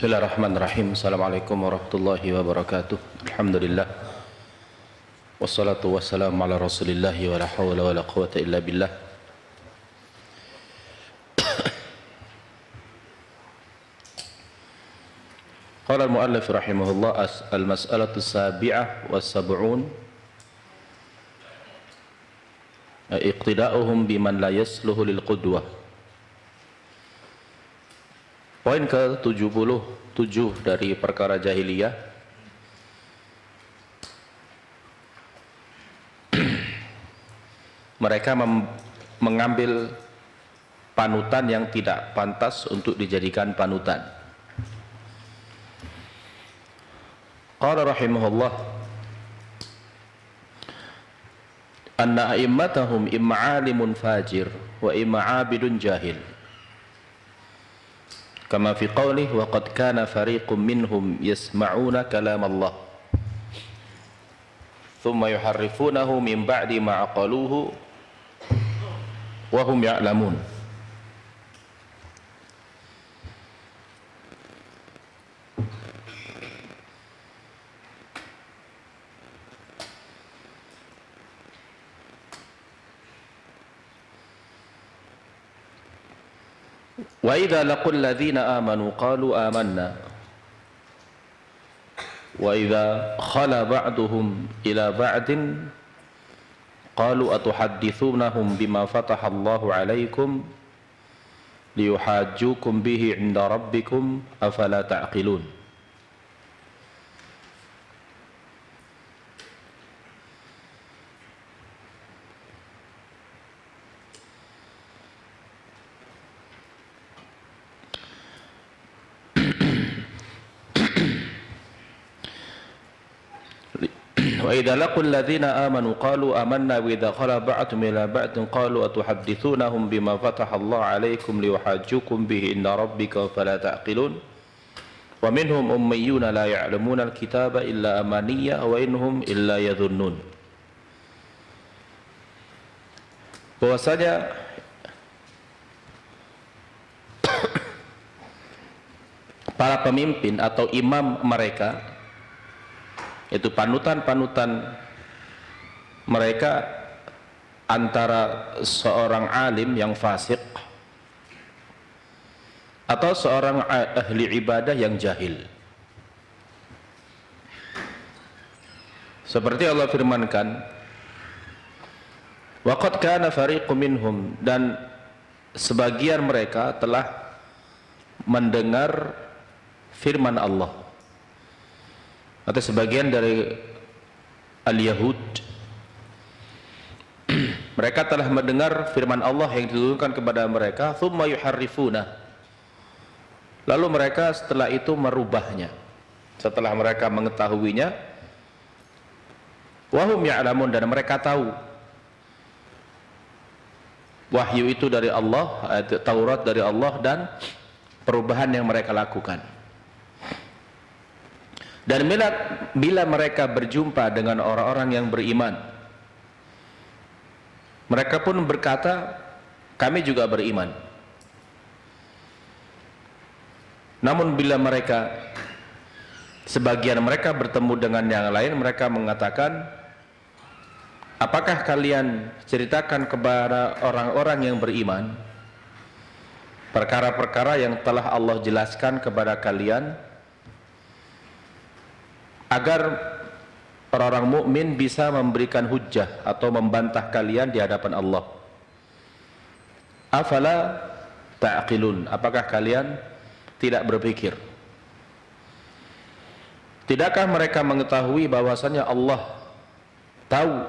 Bismillahirrahmanirrahim. Assalamualaikum warahmatullahi wabarakatuh. Alhamdulillah. Wassalatu wassalamu ala Rasulillah wa la hawla wa la quwwata illa billah. Qala al-muallif rahimahullah al-mas'alatu as-sabi'ah was-sab'un iqtida'uhum biman la yasluhu lil qudwah. Poin ke-77 dari perkara jahiliyah. Mereka mengambil panutan yang tidak pantas untuk dijadikan panutan. Qala rahimahullah anna a'immatahum imma 'alimun fajir wa imma 'abidun jahil. Kama fi qawlihi wa qad kana fariqun minhum yasma'una kalam Allah thumma yuharrifunahu min ba'di ma aqaluhu wa hum ya'lamun. Wa idza laqul ladzina amanu qalu amanna wa idza khala ba'duhum ila ba'din qalu atuhaddithunahum bima fataha Allahu 'alaikum liyuhajjukum bihi 'inda rabbikum afala ta'qilun. Wa idza laqul ladzina amanu qalu amanna wa idza khala ba'dhum ila ba'din qalu atuhaddithunahum bima fataha Allah 'alaikum liyuhajjukum bihi inda rabbika fala ta'qilun. Wa minhum ummiyyuna la ya'lamuna al-kitaba illa amaniyya wa innahum illa yadhunnun. Bahwasanya para pemimpin atau imam mereka, itu panutan-panutan mereka, antara seorang alim yang fasik atau seorang ahli ibadah yang jahil. Seperti Allah firmankan, wa qad kana fariqun minhum, dan sebagian mereka telah mendengar firman Allah, atau sebagian dari al-Yahud, mereka telah mendengar firman Allah yang diturunkan kepada mereka, thumma yuharrifuna, lalu mereka setelah itu merubahnya setelah mereka mengetahuinya, wa hum ya'lamun, dan mereka tahu wahyu itu dari Allah, Taurat dari Allah, dan perubahan yang mereka lakukan. Dan bila mereka berjumpa dengan orang-orang yang beriman, mereka pun berkata, kami juga beriman. Namun bila sebagian mereka bertemu dengan yang lain, mereka mengatakan, apakah kalian ceritakan kepada orang-orang yang beriman perkara-perkara yang telah Allah jelaskan kepada kalian, agar orang-orang mukmin bisa memberikan hujjah atau membantah kalian di hadapan Allah. Afala ta'qilun, apakah kalian tidak berpikir? Tidakkah mereka mengetahui bahwasannya Allah tahu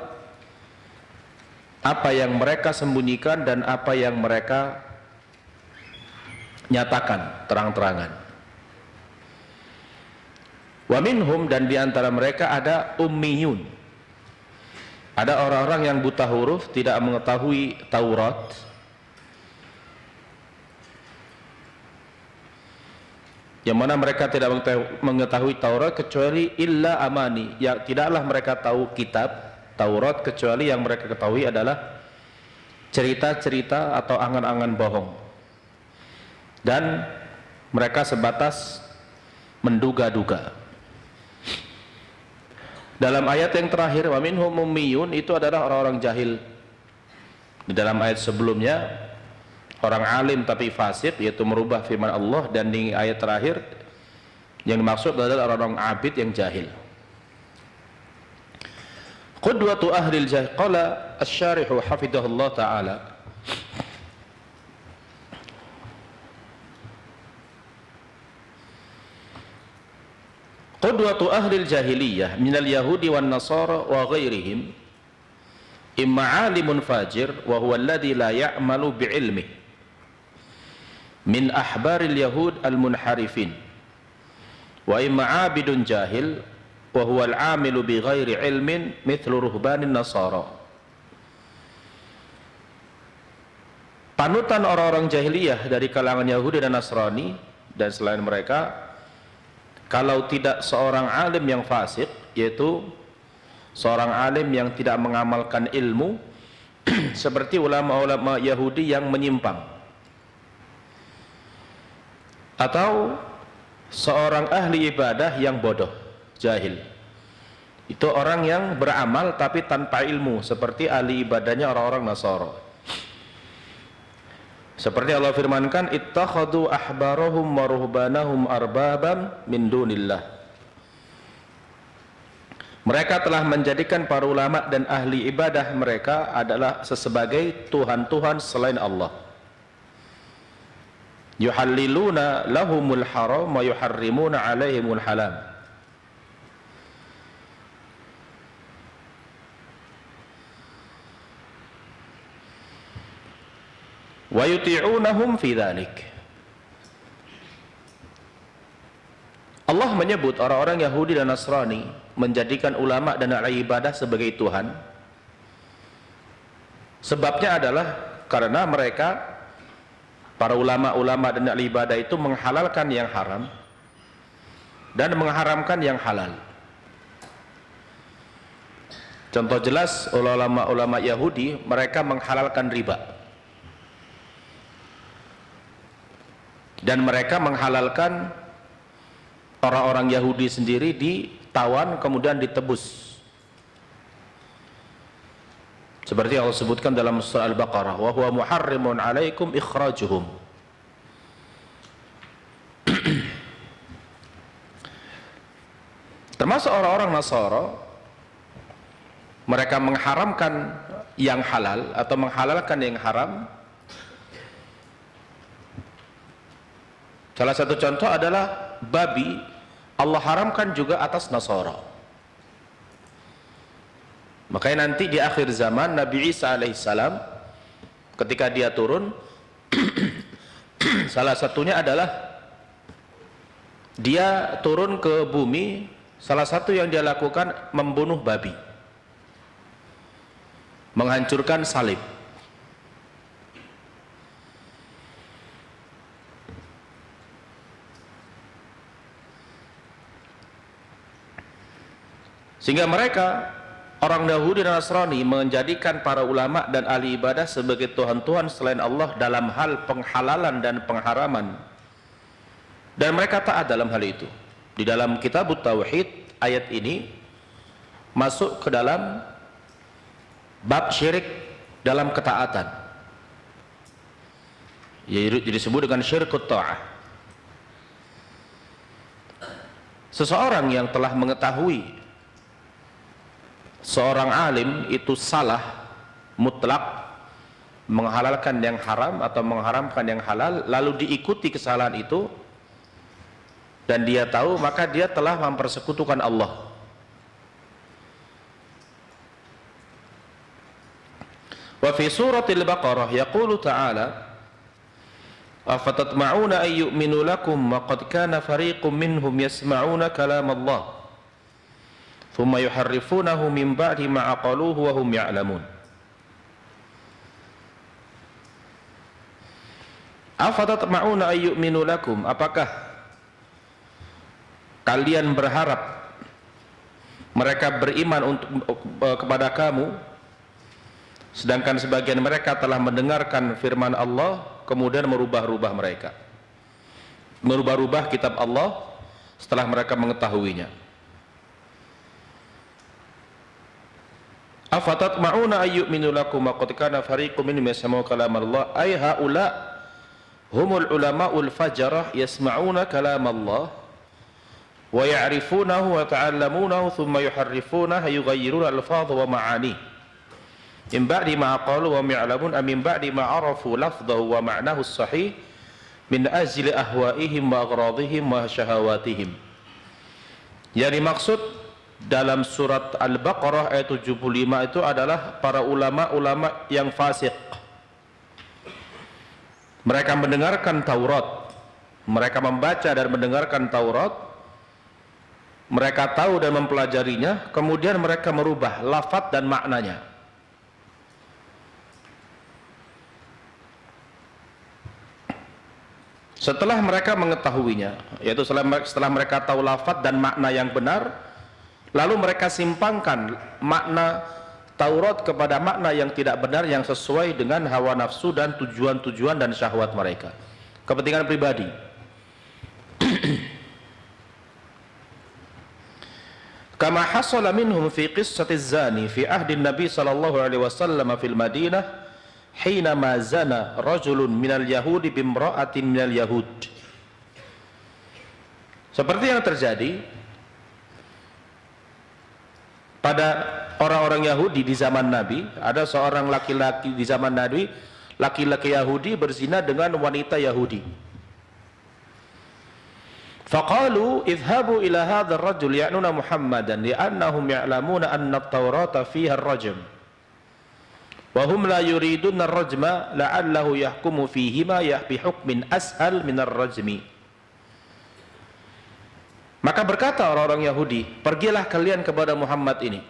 apa yang mereka sembunyikan dan apa yang mereka nyatakan terang-terangan? Wa minhum, dan diantara mereka ada ummiyun, ada orang-orang yang buta huruf, tidak mengetahui Taurat, yang mana mereka tidak mengetahui Taurat kecuali illa amani, ya, tidaklah mereka tahu kitab Taurat kecuali yang mereka ketahui adalah cerita-cerita atau angan-angan bohong, dan mereka sebatas menduga-duga. Dalam ayat yang terakhir, wa minhum ummiyun, itu adalah orang-orang jahil. Di dalam ayat sebelumnya, orang alim tapi fasik, yaitu merubah firman Allah. Dan di ayat terakhir, yang dimaksud adalah orang-orang abid yang jahil. Qudwatu ahlil jahil, qala asy-syarihu hafidhahullah ta'ala, qudwatu ahlil jahiliyah minal yahudi wan nasara wa ghairihim imma alimun fajir wa huwa alladhi la ya'malu bi'ilmih min ahbaril yahud al-munharifin wa imma abidun jahil wa huwa al-amilu bi ghairi ilmin mithlu ruhbanin nasara. Panutan orang-orang jahiliyah dari kalangan Yahudi dan Nasrani dan selain mereka, kalau tidak seorang alim yang fasik, yaitu seorang alim yang tidak mengamalkan ilmu seperti ulama-ulama Yahudi yang menyimpang, atau seorang ahli ibadah yang bodoh, jahil. Itu orang yang beramal tapi tanpa ilmu, seperti ahli ibadahnya orang-orang Nasara. Seperti Allah firmankan, ittakhadhu ahbarahum wa ruhbanahum arbabam min dunillah. Mereka telah menjadikan para ulama dan ahli ibadah mereka adalah sebagai tuhan-tuhan selain Allah. Yuhalliluna lahumul haram wa yuharrimuna alaihimul halam. Wa yuti'unahum fi dzalik. Allah menyebut orang-orang Yahudi dan Nasrani menjadikan ulama dan ahli ibadah sebagai Tuhan. Sebabnya adalah karena mereka, para ulama-ulama dan ahli ibadah itu menghalalkan yang haram dan mengharamkan yang halal. Contoh jelas, ulama-ulama Yahudi, mereka menghalalkan riba. Dan mereka menghalalkan orang-orang Yahudi sendiri ditawan kemudian ditebus. Seperti Allah sebutkan dalam surah Al-Baqarah, wa huwa muharrimun 'alaikum ikhrajuhum. Termasuk orang-orang Nasara, mereka mengharamkan yang halal atau menghalalkan yang haram. Salah satu contoh adalah babi, Allah haramkan juga atas Nasara. Makanya nanti di akhir zaman Nabi Isa alaihissalam ketika dia turun salah satunya adalah dia turun ke bumi, salah satu yang dia lakukan membunuh babi, menghancurkan salib. Sehingga mereka, orang Yahudi dan Nasrani, menjadikan para ulama dan ahli ibadah sebagai Tuhan-Tuhan selain Allah dalam hal penghalalan dan pengharaman. Dan mereka taat dalam hal itu. Di dalam kitab Tauhid, ayat ini masuk ke dalam bab syirik dalam ketaatan. Jadi disebut dengan syirkut ta'ah. Seseorang yang telah mengetahui seorang alim itu salah mutlak menghalalkan yang haram atau mengharamkan yang halal, lalu diikuti kesalahan itu dan dia tahu, maka dia telah mempersekutukan Allah. Wa fi suratil Baqarah yaqulu ta'ala, afatatma'una ay yu'minu lakum wa qad kana fariqum minhum yasma'una kalam Allah thumma yuharrifunahu min ba'di ma aqaluhu wa hum ya'lamun. Afatatma'una ay yu'minu lakum, apakah kalian berharap mereka beriman kepada kamu, sedangkan sebagian mereka telah mendengarkan firman Allah kemudian merubah-rubah kitab Allah setelah mereka mengetahuinya. Afatatma'una ayyuminu lakum wa qad kana fariqun minhum yasma'u kalam Allah ay haula humul ulama'ul fajarah yasma'una kalam Allah wa ya'rifunahu wa ta'allamunahu thumma yuharrifunahu yughayyiruna alfadha wa ma'ani min ba'di ma qalu wa ya'lamun am min ba'di ma arafu lafdhahu wa ma'nahu as-sahih min ajli ahwa'ihim wa aghradihim wa syahawatihim. Yang dimaksud dalam surat Al-Baqarah ayat 75 itu adalah para ulama-ulama yang fasik. Mereka mendengarkan Taurat, mereka membaca dan mendengarkan Taurat, mereka tahu dan mempelajarinya, kemudian mereka merubah lafaz dan maknanya. Setelah mereka mengetahuinya, yaitu setelah mereka tahu lafaz dan makna yang benar, lalu mereka simpangkan makna Taurat kepada makna yang tidak benar, yang sesuai dengan hawa nafsu dan tujuan-tujuan dan syahwat mereka, kepentingan pribadi. Kama hasala minhum fi qissati zani fi ahdi Nabi sallallahu alaihi wasallam fil Madinah hina ma zana rajulun minal yahudi bimra'atin minal yahud. Seperti yang terjadi pada orang-orang Yahudi di zaman Nabi. Ada seorang laki-laki di zaman Nabi, laki-laki Yahudi berzina dengan wanita Yahudi. Faqalu idhabu ila hadha ar-rajul ya'nuna Muhammadan li'annahum ya'lamuna anna at-Taurata fiha ar-rajm wa hum la yuriduna ar-rajma la'allahu yahkumu fihima bi hukmin ashal min ar-rajmi. Maka berkata orang-orang Yahudi, pergilah kalian kepada Muhammad ini.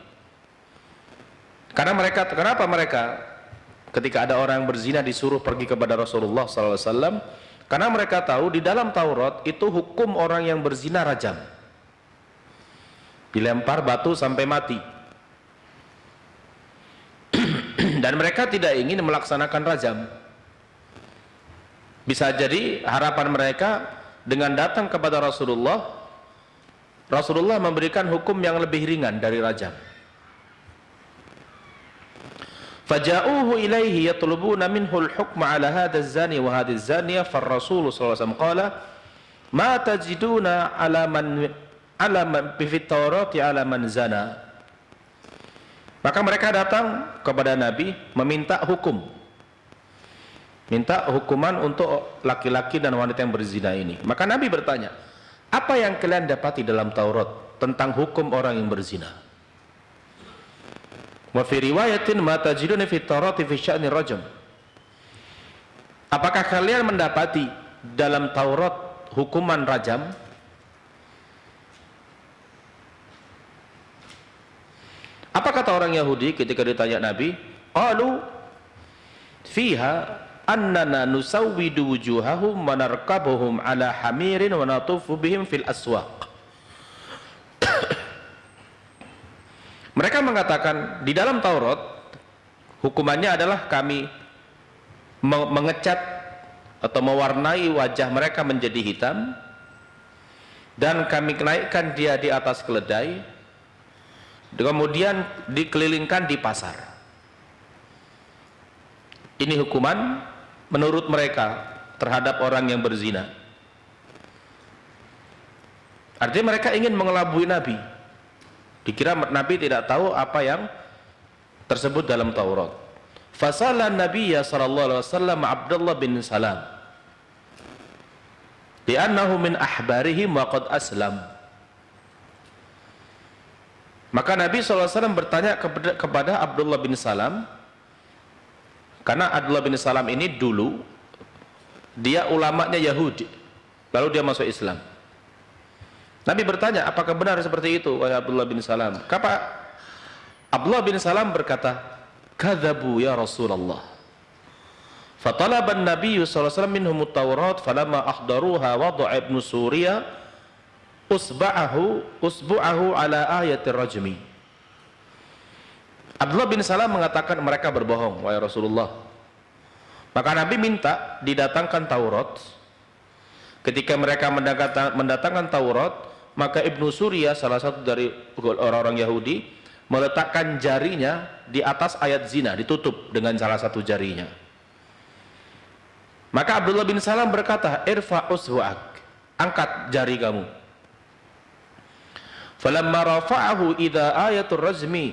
Karena mereka, kenapa mereka ketika ada orang yang berzina disuruh pergi kepada Rasulullah SAW? Karena mereka tahu di dalam Taurat itu hukum orang yang berzina rajam, dilempar batu sampai mati. Dan mereka tidak ingin melaksanakan rajam. Bisa jadi harapan mereka dengan datang kepada Rasulullah, Rasulullah memberikan hukum yang lebih ringan dari rajam. Faja'uhu ilaihi yatlubuna minhu al-hukma ala hadha az-zani wa hadhihi az-zaniyah far-rasul sallallahu alaihi wasallam qala ma tajiduna ala man fi at-taurati ala man zana. Maka mereka datang kepada Nabi meminta hukum, minta hukuman untuk laki-laki dan wanita yang berzina ini. Maka Nabi bertanya, apa yang kalian dapati dalam Taurat tentang hukum orang yang berzina? Wa fi riwayatin ma tajiduna fi Taurati fi sya'ni rajam. Apakah kalian mendapati dalam Taurat hukuman rajam? Apa kata orang Yahudi ketika ditanya Nabi? Qalu fiha annana nusawwidu wujuhahum wa narkabuhum ala hamirin wa natufu bihim fil aswaq. Mereka mengatakan di dalam Taurat hukumannya adalah kami mengecat atau mewarnai wajah mereka menjadi hitam dan kami naikkan dia di atas keledai, kemudian dikelilingkan di pasar. Ini hukuman menurut mereka terhadap orang yang berzina. Artinya mereka ingin mengelabui Nabi. Dikira Nabi tidak tahu apa yang tersebut dalam Taurat. Fasala Nabiyya sallallahu alaihi wasallam Abdullah bin Salam li'annahu min ahbarihim wa qad aslam. Maka Nabi SAW bertanya kepada Abdullah bin Salam, karena Abdullah bin Salam ini dulu dia ulamanya Yahudi, lalu dia masuk Islam. Nabi bertanya, apakah benar seperti itu wahai Abdullah bin Salam? Kata Abdullah bin Salam berkata, kadzabu ya Rasulullah. Fatalaba an-nabiy sallallahu alaihi wasallam minhum at-Taurat falamma ahdaruha wada'a ibn Suriya usbu'ahu ala ayatir rajmi. Abdullah bin Salam mengatakan mereka berbohong wahai Rasulullah. Maka Nabi minta didatangkan Taurat. Ketika mereka mendatangkan Taurat, maka Ibnu Surya, salah satu dari orang-orang Yahudi, meletakkan jarinya di atas ayat zina, ditutup dengan salah satu jarinya. Maka Abdullah bin Salam berkata, irfa' uswa'ak, angkat jari kamu. Falamma rafa'ahu idza ayatul rajmi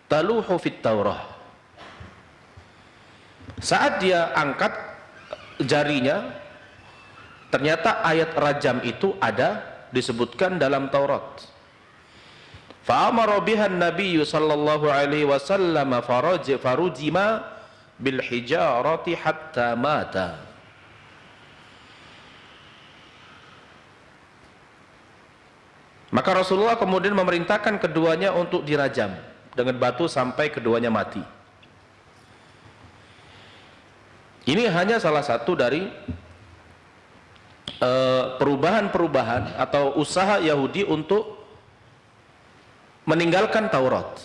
taluhu fit Taurah. Saat dia angkat jarinya, ternyata ayat rajam itu ada, disebutkan dalam Taurat. Fa'amara biha an-nabiy sallallahu alaihi wasallam farujima bil hijarati hatta mata. Maka Rasulullah kemudian memerintahkan keduanya untuk dirajam dengan batu sampai keduanya mati. Ini hanya salah satu dari perubahan-perubahan atau usaha Yahudi untuk meninggalkan Taurat.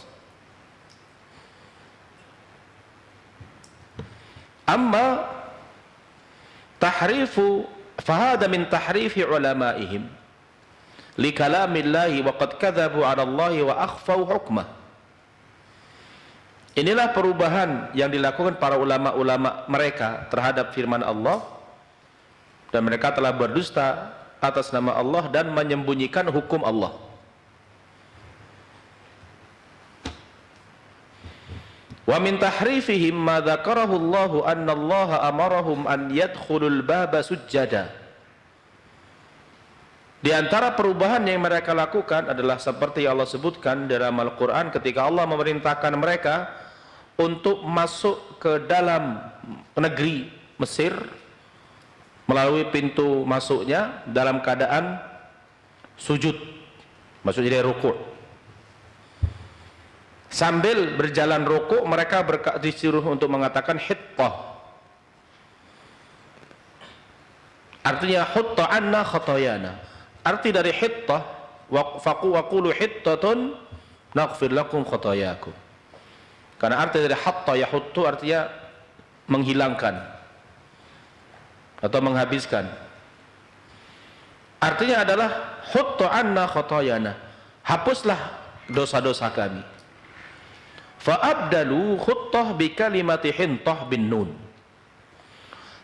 Amma tahrifu fahada min tahrifi ulamaihim li kalamillahi wa qad kadzabu 'ala Allahi wa akhfau hukmah. Inilah perubahan yang dilakukan para ulama-ulama mereka terhadap firman Allah, dan mereka telah berdusta atas nama Allah dan menyembunyikan hukum Allah. Wa min tahrifihim ma dzakarahu Allah anna Allah amarahum an yadkhulul baba sujjada. Di antara perubahan yang mereka lakukan adalah seperti Allah sebutkan dalam Al-Quran ketika Allah memerintahkan mereka untuk masuk ke dalam negeri Mesir melalui pintu masuknya dalam keadaan sujud, maksudnya dari rukuk. Sambil berjalan rukuk mereka disuruh untuk mengatakan hittah, artinya hutta anna khotoyana. Arti dari hittah, waqulu hittatun naghfir lakum khotoyakum. Karena arti dari hatta yahuttu artinya menghilangkan atau menghabiskan. Artinya adalah hutta anna khotoyana, hapuslah dosa-dosa kami. Fa'abdalu khuttah bi kalimati hintah bin nun.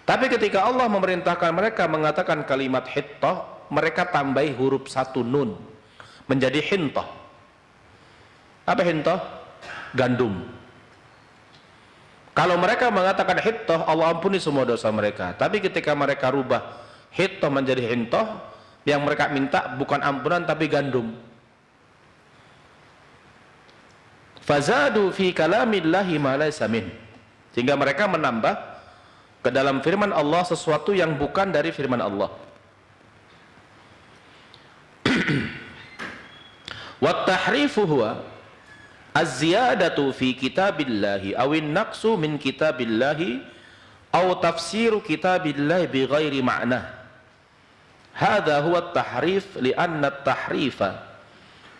Tapi ketika Allah memerintahkan mereka mengatakan kalimat hittah, mereka tambahi huruf satu nun menjadi hintah. Apa hintah? Gandum. Kalau mereka mengatakan hittah, Allah ampuni semua dosa mereka. Tapi ketika mereka rubah hittah menjadi hintah, yang mereka minta bukan ampunan tapi gandum. Fazadu fi kalamillahi ma laysa min. Sehingga mereka menambah ke dalam firman Allah sesuatu yang bukan dari firman Allah. Wat tahrifu huwa az-ziyadatu fi kitabillahi awin naqsu min kitabillahi aw tafsiru kitabillahi bi ghairi ma'na. Hadha huwa at-tahrif li'anna at-tahrifa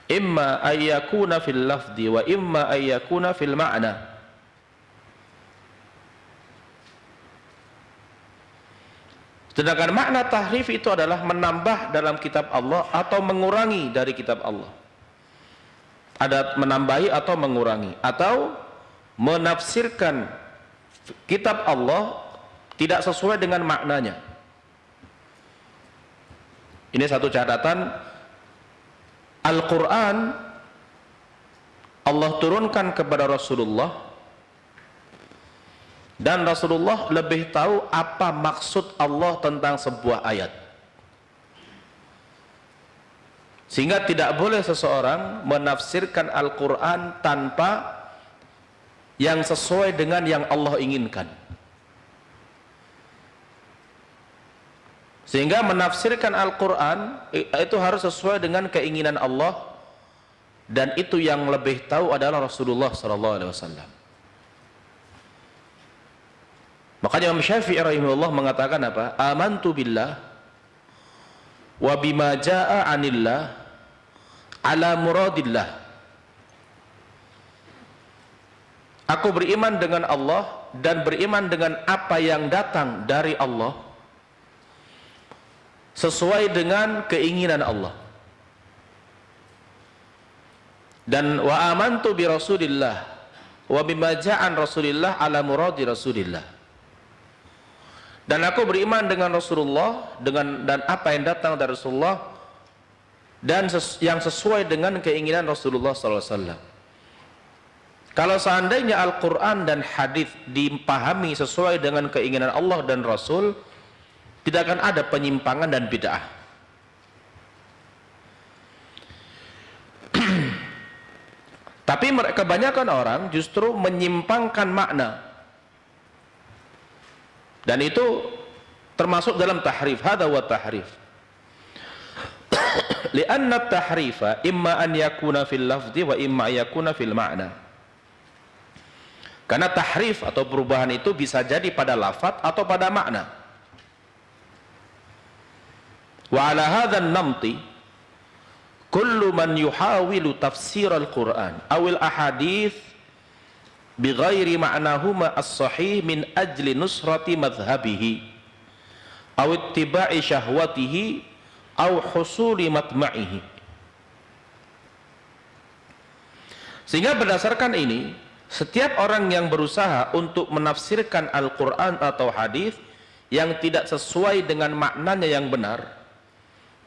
imma an yakuna fil lafzi wa imma an yakuna fil ma'na. Sedangkan makna tahrif itu adalah menambah dalam kitab Allah atau mengurangi dari kitab Allah. Ada menambahi atau mengurangi, atau menafsirkan kitab Allah tidak sesuai dengan maknanya. Ini satu catatan. Al-Quran Allah turunkan kepada Rasulullah, dan Rasulullah lebih tahu apa maksud Allah tentang sebuah ayat, sehingga tidak boleh seseorang menafsirkan Al-Quran tanpa yang sesuai dengan yang Allah inginkan. Sehingga menafsirkan Al-Quran itu harus sesuai dengan keinginan Allah, dan itu yang lebih tahu adalah Rasulullah SAW. Makanya Imam Syafi'i rahimahullah mengatakan apa? Amantu billah wa bima jaa 'anillah ala muradillah. Aku beriman dengan Allah dan beriman dengan apa yang datang dari Allah sesuai dengan keinginan Allah. Dan wa amantu bi Rasulillah wa bima ja'an Rasulillah ala muradi Rasulillah. Dan aku beriman dengan Rasulullah dan apa yang datang dari Rasulullah dan yang sesuai dengan keinginan Rasulullah SAW. Kalau seandainya Al-Quran dan hadis dipahami sesuai dengan keinginan Allah dan Rasul, tidak akan ada penyimpangan dan bid'ah. Tapi kebanyakan orang justru menyimpangkan makna, dan itu termasuk dalam tahrif. Hadza wa tahrif. Lianna tahrifa imma an yakuna fil lafzi wa imma yakuna fil ma'na. Karena tahrif atau perubahan itu bisa jadi pada lafaz atau pada makna. Wa ala hadzal namti kullu man yuhawilu tafsir al-Qur'an awil ahadith bighairi ma'nahuma as-sahih min ajli nusrati madhhabihi aw ittiba'i syahwatihi aw husuli matma'ihi. Sehingga berdasarkan ini, setiap orang yang berusaha untuk menafsirkan Al-Quran atau hadis yang tidak sesuai dengan maknanya yang benar,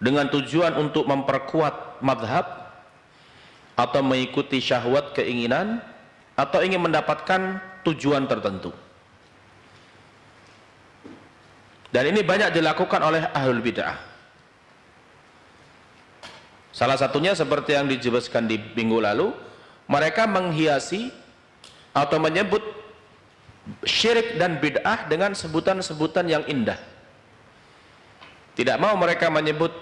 dengan tujuan untuk memperkuat madhab atau mengikuti syahwat keinginan atau ingin mendapatkan tujuan tertentu. Dan ini banyak dilakukan oleh ahlul bid'ah. Salah satunya seperti yang dijelaskan di minggu lalu, mereka menghiasi atau menyebut syirik dan bid'ah dengan sebutan-sebutan yang indah. Tidak mau mereka menyebut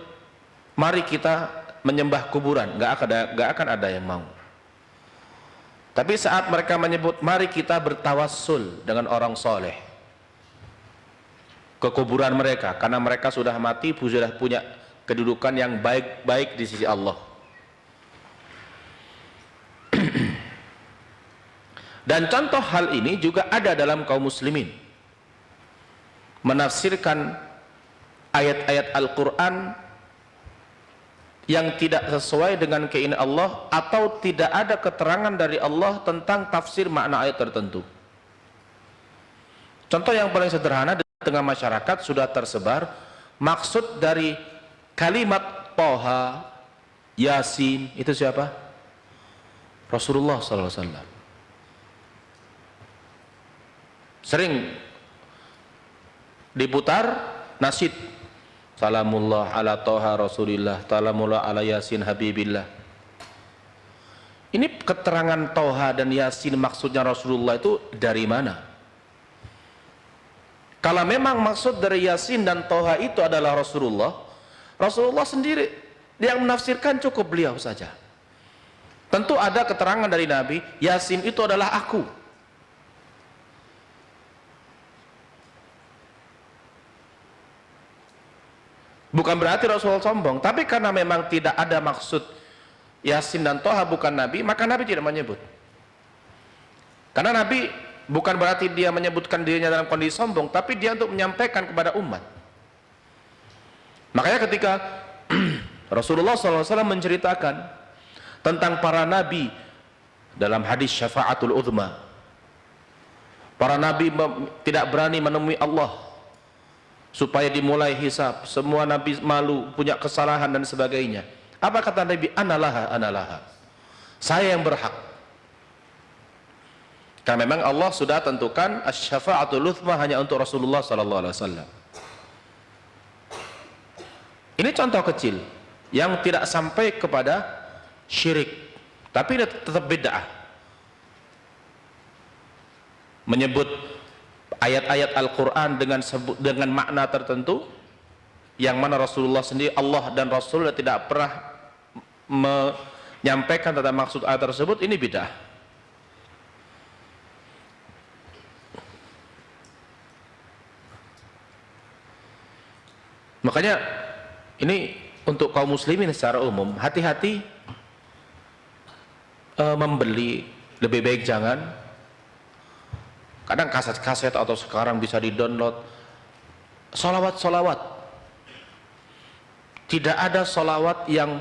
mari kita menyembah kuburan, nggak akan ada yang mau. Tapi saat mereka menyebut mari kita bertawassul dengan orang soleh ke kuburan mereka, karena mereka sudah mati, sudah punya kedudukan yang baik-baik di sisi Allah. Dan contoh hal ini juga ada dalam kaum muslimin, menafsirkan ayat-ayat Al-Quran yang tidak sesuai dengan keinginan Allah atau tidak ada keterangan dari Allah tentang tafsir makna ayat tertentu. Contoh yang paling sederhana, di tengah masyarakat sudah tersebar maksud dari kalimat Toha, Yasin, itu siapa? Rasulullah SAW. Sering diputar nasyid, Salamullah ala Toha Rasulillah, Salamullah ala Yasin Habibillah. Ini keterangan Toha dan Yasin maksudnya Rasulullah itu dari mana? Kalau memang maksud dari Yasin dan Toha itu adalah Rasulullah, Rasulullah sendiri yang menafsirkan, cukup beliau saja. Tentu ada keterangan dari Nabi, Yasin itu adalah aku. Bukan berarti Rasulullah sombong, tapi karena memang tidak ada maksud Yasin dan Toha bukan Nabi, maka Nabi tidak menyebut. Karena Nabi bukan berarti dia menyebutkan dirinya dalam kondisi sombong, tapi dia untuk menyampaikan kepada umat. Makanya ketika Rasulullah SAW menceritakan tentang para nabi dalam hadis syafaatul uzma, para nabi tidak berani menemui Allah supaya dimulai hisab, semua nabi malu, punya kesalahan dan sebagainya. Apa kata Nabi? Analaha, analaha, saya yang berhak. Karena memang Allah sudah tentukan asy-syafa'atul uzma hanya untuk Rasulullah SAW. Ini contoh kecil yang tidak sampai kepada syirik, tapi tetap bid'ah. Menyebut ayat-ayat Al-Quran dengan makna tertentu yang mana Rasulullah sendiri, Allah dan Rasulullah tidak pernah menyampaikan tentang maksud ayat tersebut, ini bid'ah. Makanya ini untuk kaum muslimin secara umum, hati-hati membeli, lebih baik jangan. Kadang kaset-kaset atau sekarang bisa di-download solawat-solawat. Tidak ada solawat yang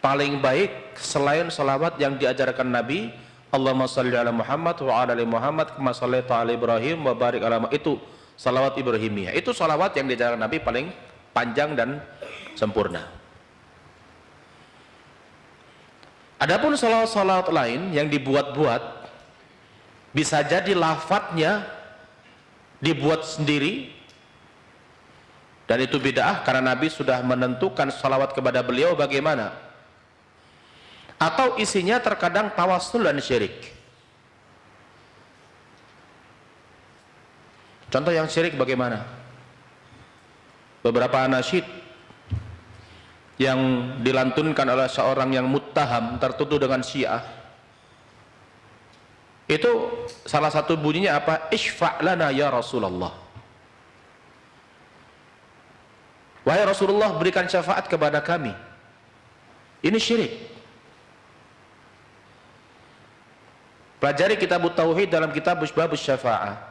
paling baik selain salawat yang diajarkan Nabi, Allahumma shalli ala Muhammad wa ala ali Muhammad kama shallaita ala Ibrahim wa barik ala Muhammad. Itu salawat Ibrahimiyah. Itu salawat yang diajarkan Nabi paling panjang dan sempurna. Adapun salawat-salawat lain yang dibuat-buat, bisa jadi lafadznya dibuat sendiri, dan itu bid'ah karena Nabi sudah menentukan salawat kepada beliau bagaimana. Atau isinya terkadang tawassul dan syirik. Contoh yang syirik bagaimana? Beberapa nasyid yang dilantunkan oleh seorang yang muttaham, tertuduh dengan Syiah, itu salah satu bunyinya apa? Isfa' lana ya Rasulullah. Wahai Rasulullah, berikan syafaat kepada kami. Ini syirik. Pelajari kitab Tauhid dalam kitab Babus Syafa'ah.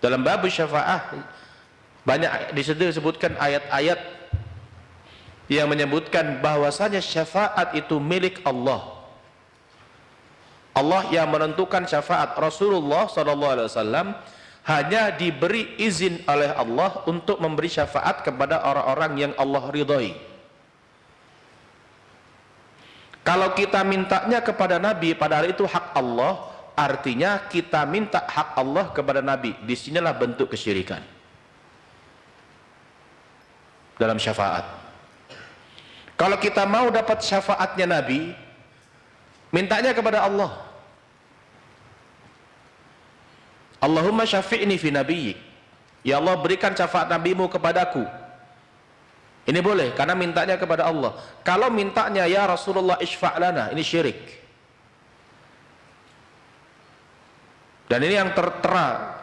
Dalam Babus Syafa'ah banyak disebutkan ayat-ayat yang menyebutkan bahwasanya syafaat itu milik Allah. Allah yang menentukan syafaat. Rasulullah SAW hanya diberi izin oleh Allah untuk memberi syafaat kepada orang-orang yang Allah ridhoi. Kalau kita mintanya kepada Nabi, padahal itu hak Allah, artinya kita minta hak Allah kepada Nabi. Disinilah bentuk kesyirikan dalam syafaat. Kalau kita mau dapat syafaatnya Nabi, mintanya kepada Allah. Allahumma syafi'ni fi nabiyyik. Ya Allah, berikan syafaat nabimu kepadaku. Ini boleh karena mintanya kepada Allah. Kalau mintanya ya Rasulullah isfa' lana, ini syirik. Dan ini yang tertera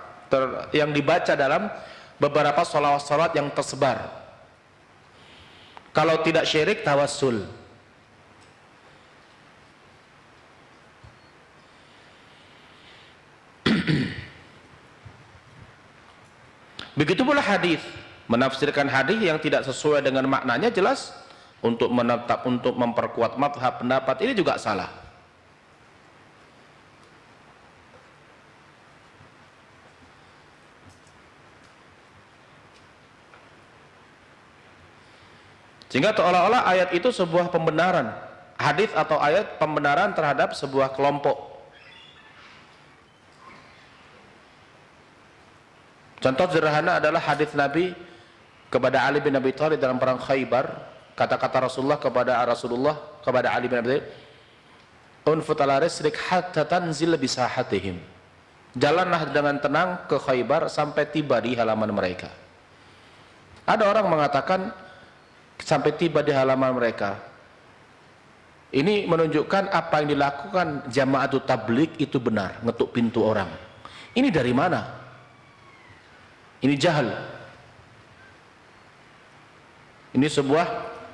yang dibaca dalam beberapa sholawat-sholawat yang tersebar. Kalau tidak syirik, tawassul. Begitu pula hadis, menafsirkan hadis yang tidak sesuai dengan maknanya jelas untuk menetap, untuk memperkuat mazhab pendapat, ini juga salah. Sehingga seolah-olah ayat itu sebuah pembenaran, hadis atau ayat pembenaran terhadap sebuah kelompok. Contoh sederhana adalah hadis Nabi kepada Ali bin Abi Thalib dalam perang Khaybar. Kata-kata Rasulullah kepada Ali bin Abi Thalib, "Unfut ala rislik hatta tanzil bisahatihim." Jalanlah dengan tenang ke Khaybar sampai tiba di halaman mereka. Ada orang mengatakan sampai tiba di halaman mereka. Ini menunjukkan apa yang dilakukan Jama'atut Tabligh itu benar, ngetuk pintu orang. Ini dari mana? Ini jahal. Ini sebuah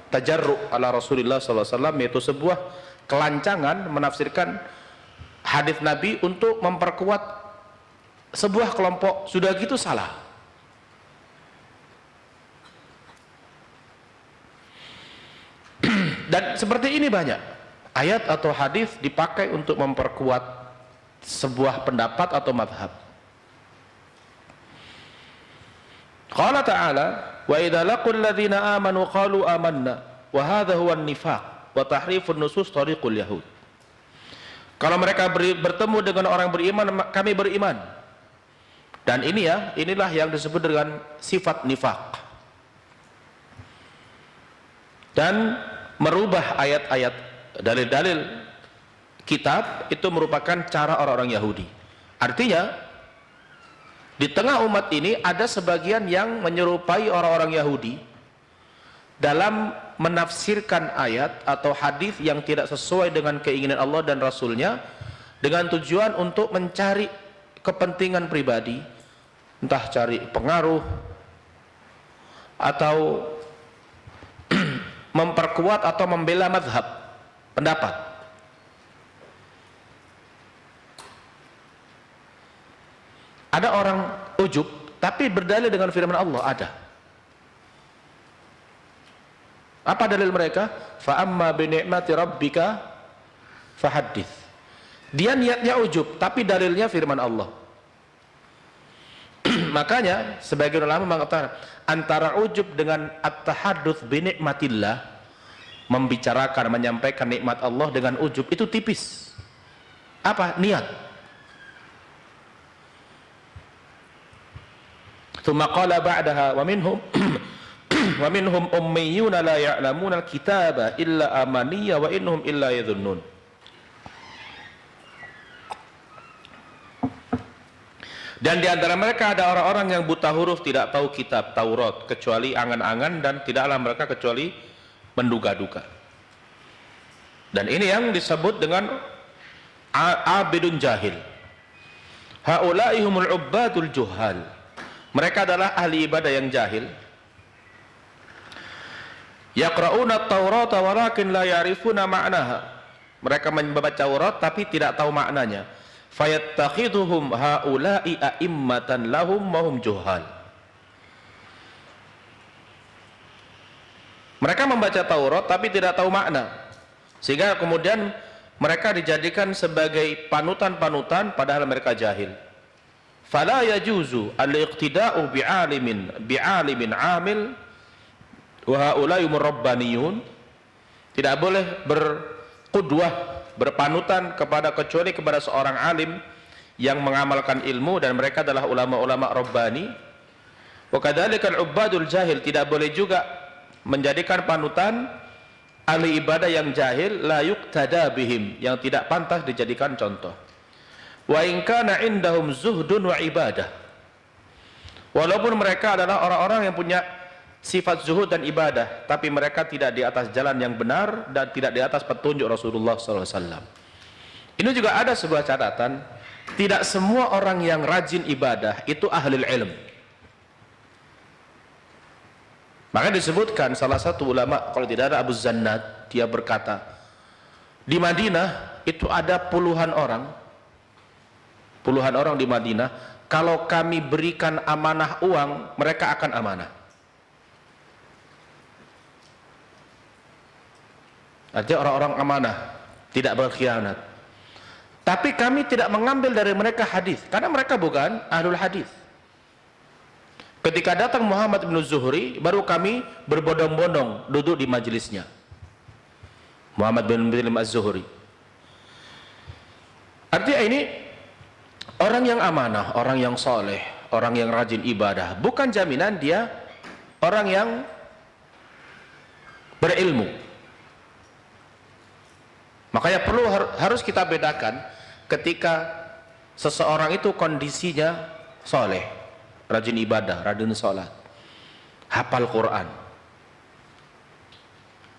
tajarru' ala Rasulullah SAW, yaitu sebuah kelancangan menafsirkan hadis Nabi untuk memperkuat sebuah kelompok. Sudah gitu salah. Dan seperti ini banyak ayat atau hadis dipakai untuk memperkuat sebuah pendapat atau madhab. Qala ta'ala, wa idza laqul ladzina amanu qalu amanna wa hadha huwa an-nifaq wa tahrifun nusus tariqul yahud. Kalau mereka bertemu dengan orang beriman, kami beriman. Dan ini ya, inilah yang disebut dengan sifat nifaq. Dan merubah ayat-ayat dalil-dalil kitab itu merupakan cara orang-orang Yahudi. Artinya di tengah umat ini ada sebagian yang menyerupai orang-orang Yahudi dalam menafsirkan ayat atau hadis yang tidak sesuai dengan keinginan Allah dan Rasulnya, dengan tujuan untuk mencari kepentingan pribadi, entah cari pengaruh atau memperkuat atau membela mazhab pendapat. Ada orang ujub tapi berdalil dengan firman Allah, ada. Apa dalil mereka? Fa amma bi ni'mati rabbika fahaddits. Dia niatnya ujub, tapi dalilnya firman Allah. Makanya sebagian ulama mengatakan antara ujub dengan at-tahadduts bi ni'matillah, membicarakan, menyampaikan nikmat Allah dengan ujub itu tipis. Apa? Niat. Tsumma qala ba'daha wa minhum ummiyuna la ya'lamuna al-kitaba illa amaniyya wa innahum illa yadhunnun. Dan di antara mereka ada orang-orang yang buta huruf, tidak tahu kitab Taurat kecuali angan-angan, dan tidaklah mereka kecuali menduga-duga. Dan ini yang disebut dengan abidun jahil. Haula'i humul ubbadul juhal. Mereka adalah ahli ibadah yang jahil. Yaqra'una at-Taurata walakin la ya'rifuna ma'naha. Mereka membaca Taurat tapi tidak tahu maknanya. Fayattakhidhuhum haula'i a'immatan lahum wa hum juhal. Mereka membaca Taurat tapi tidak tahu makna, sehingga kemudian mereka dijadikan sebagai panutan-panutan padahal mereka jahil. Fala yajuzu al-iqtida'u bi'alimin 'amil wa haula'i murabbaniyun. Tidak boleh berqudwah, berpanutan kecuali kepada seorang alim yang mengamalkan ilmu, dan mereka adalah ulama-ulama rabbani. Wa kadzalika al-ubbadul jahil, tidak boleh juga menjadikan panutan ahli ibadah yang jahil, la yuqtada bihim, yang tidak pantas dijadikan contoh. Wa in kana indahum zuhdun wa ibadah, walaupun mereka adalah orang-orang yang punya sifat zuhud dan ibadah, tapi mereka tidak di atas jalan yang benar dan tidak di atas petunjuk Rasulullah SAW. Ini juga ada sebuah catatan, tidak semua orang yang rajin ibadah itu ahlul ilm. Maka disebutkan salah satu ulama, kalau tidak ada Abu Zannad, dia berkata, di Madinah itu ada puluhan orang di Madinah, kalau kami berikan amanah uang, mereka akan amanah. Artinya orang-orang amanah, tidak berkhianat. Tapi kami tidak mengambil dari mereka hadis, karena mereka bukan ahlul hadis. Ketika datang Muhammad bin Zuhri, baru kami berbondong-bondong duduk di majelisnya. Muhammad bin Az-Zuhri. Artinya ini orang yang amanah, orang yang soleh, orang yang rajin ibadah, bukan jaminan dia orang yang berilmu. Makanya harus kita bedakan ketika seseorang itu kondisinya soleh, rajin ibadah, rajin sholat, hafal Quran.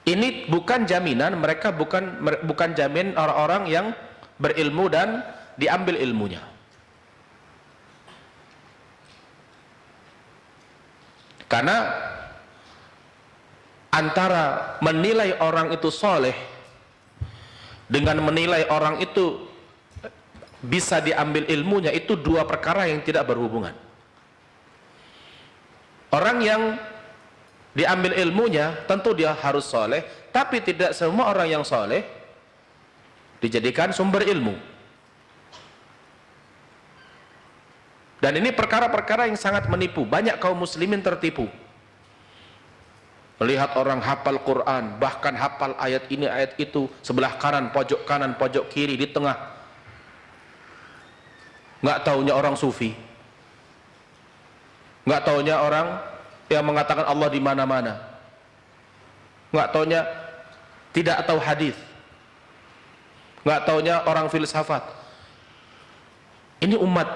Ini bukan jaminan, mereka bukan jamin orang-orang yang berilmu dan diambil ilmunya. Karena antara menilai orang itu soleh dengan menilai orang itu bisa diambil ilmunya, itu dua perkara yang tidak berhubungan. Orang yang diambil ilmunya tentu dia harus soleh, tapi tidak semua orang yang soleh dijadikan sumber ilmu. Dan ini perkara-perkara yang sangat menipu. Banyak kaum muslimin tertipu. Melihat orang hafal Quran, bahkan hafal ayat ini ayat itu, sebelah kanan, pojok kiri, di tengah. Nggak taunya orang sufi, nggak taunya orang yang mengatakan Allah di mana-mana, nggak taunya tidak tahu hadis, nggak taunya orang filsafat. Ini umat,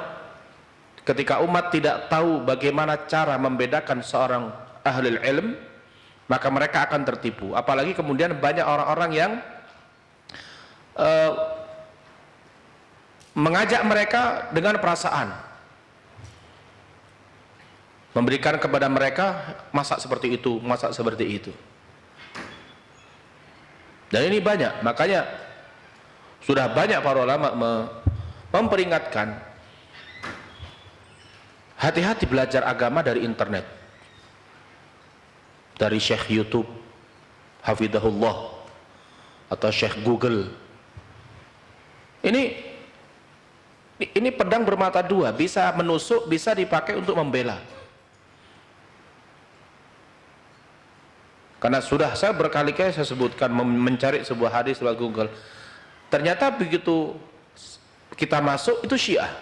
ketika umat tidak tahu bagaimana cara membedakan seorang ahlul ilm, maka mereka akan tertipu. Apalagi kemudian banyak orang-orang yang mengajak mereka dengan perasaan, memberikan kepada mereka masak seperti itu, masak seperti itu. Dan ini banyak, makanya sudah banyak para ulama memperingatkan, hati-hati belajar agama dari internet, dari syekh YouTube, hafidhahullah, atau Syekh Google. Ini pedang bermata dua, bisa menusuk, bisa dipakai untuk membela. Karena sudah saya berkali-kali saya sebutkan, mencari sebuah hadis lewat Google, ternyata begitu kita masuk itu Syiah.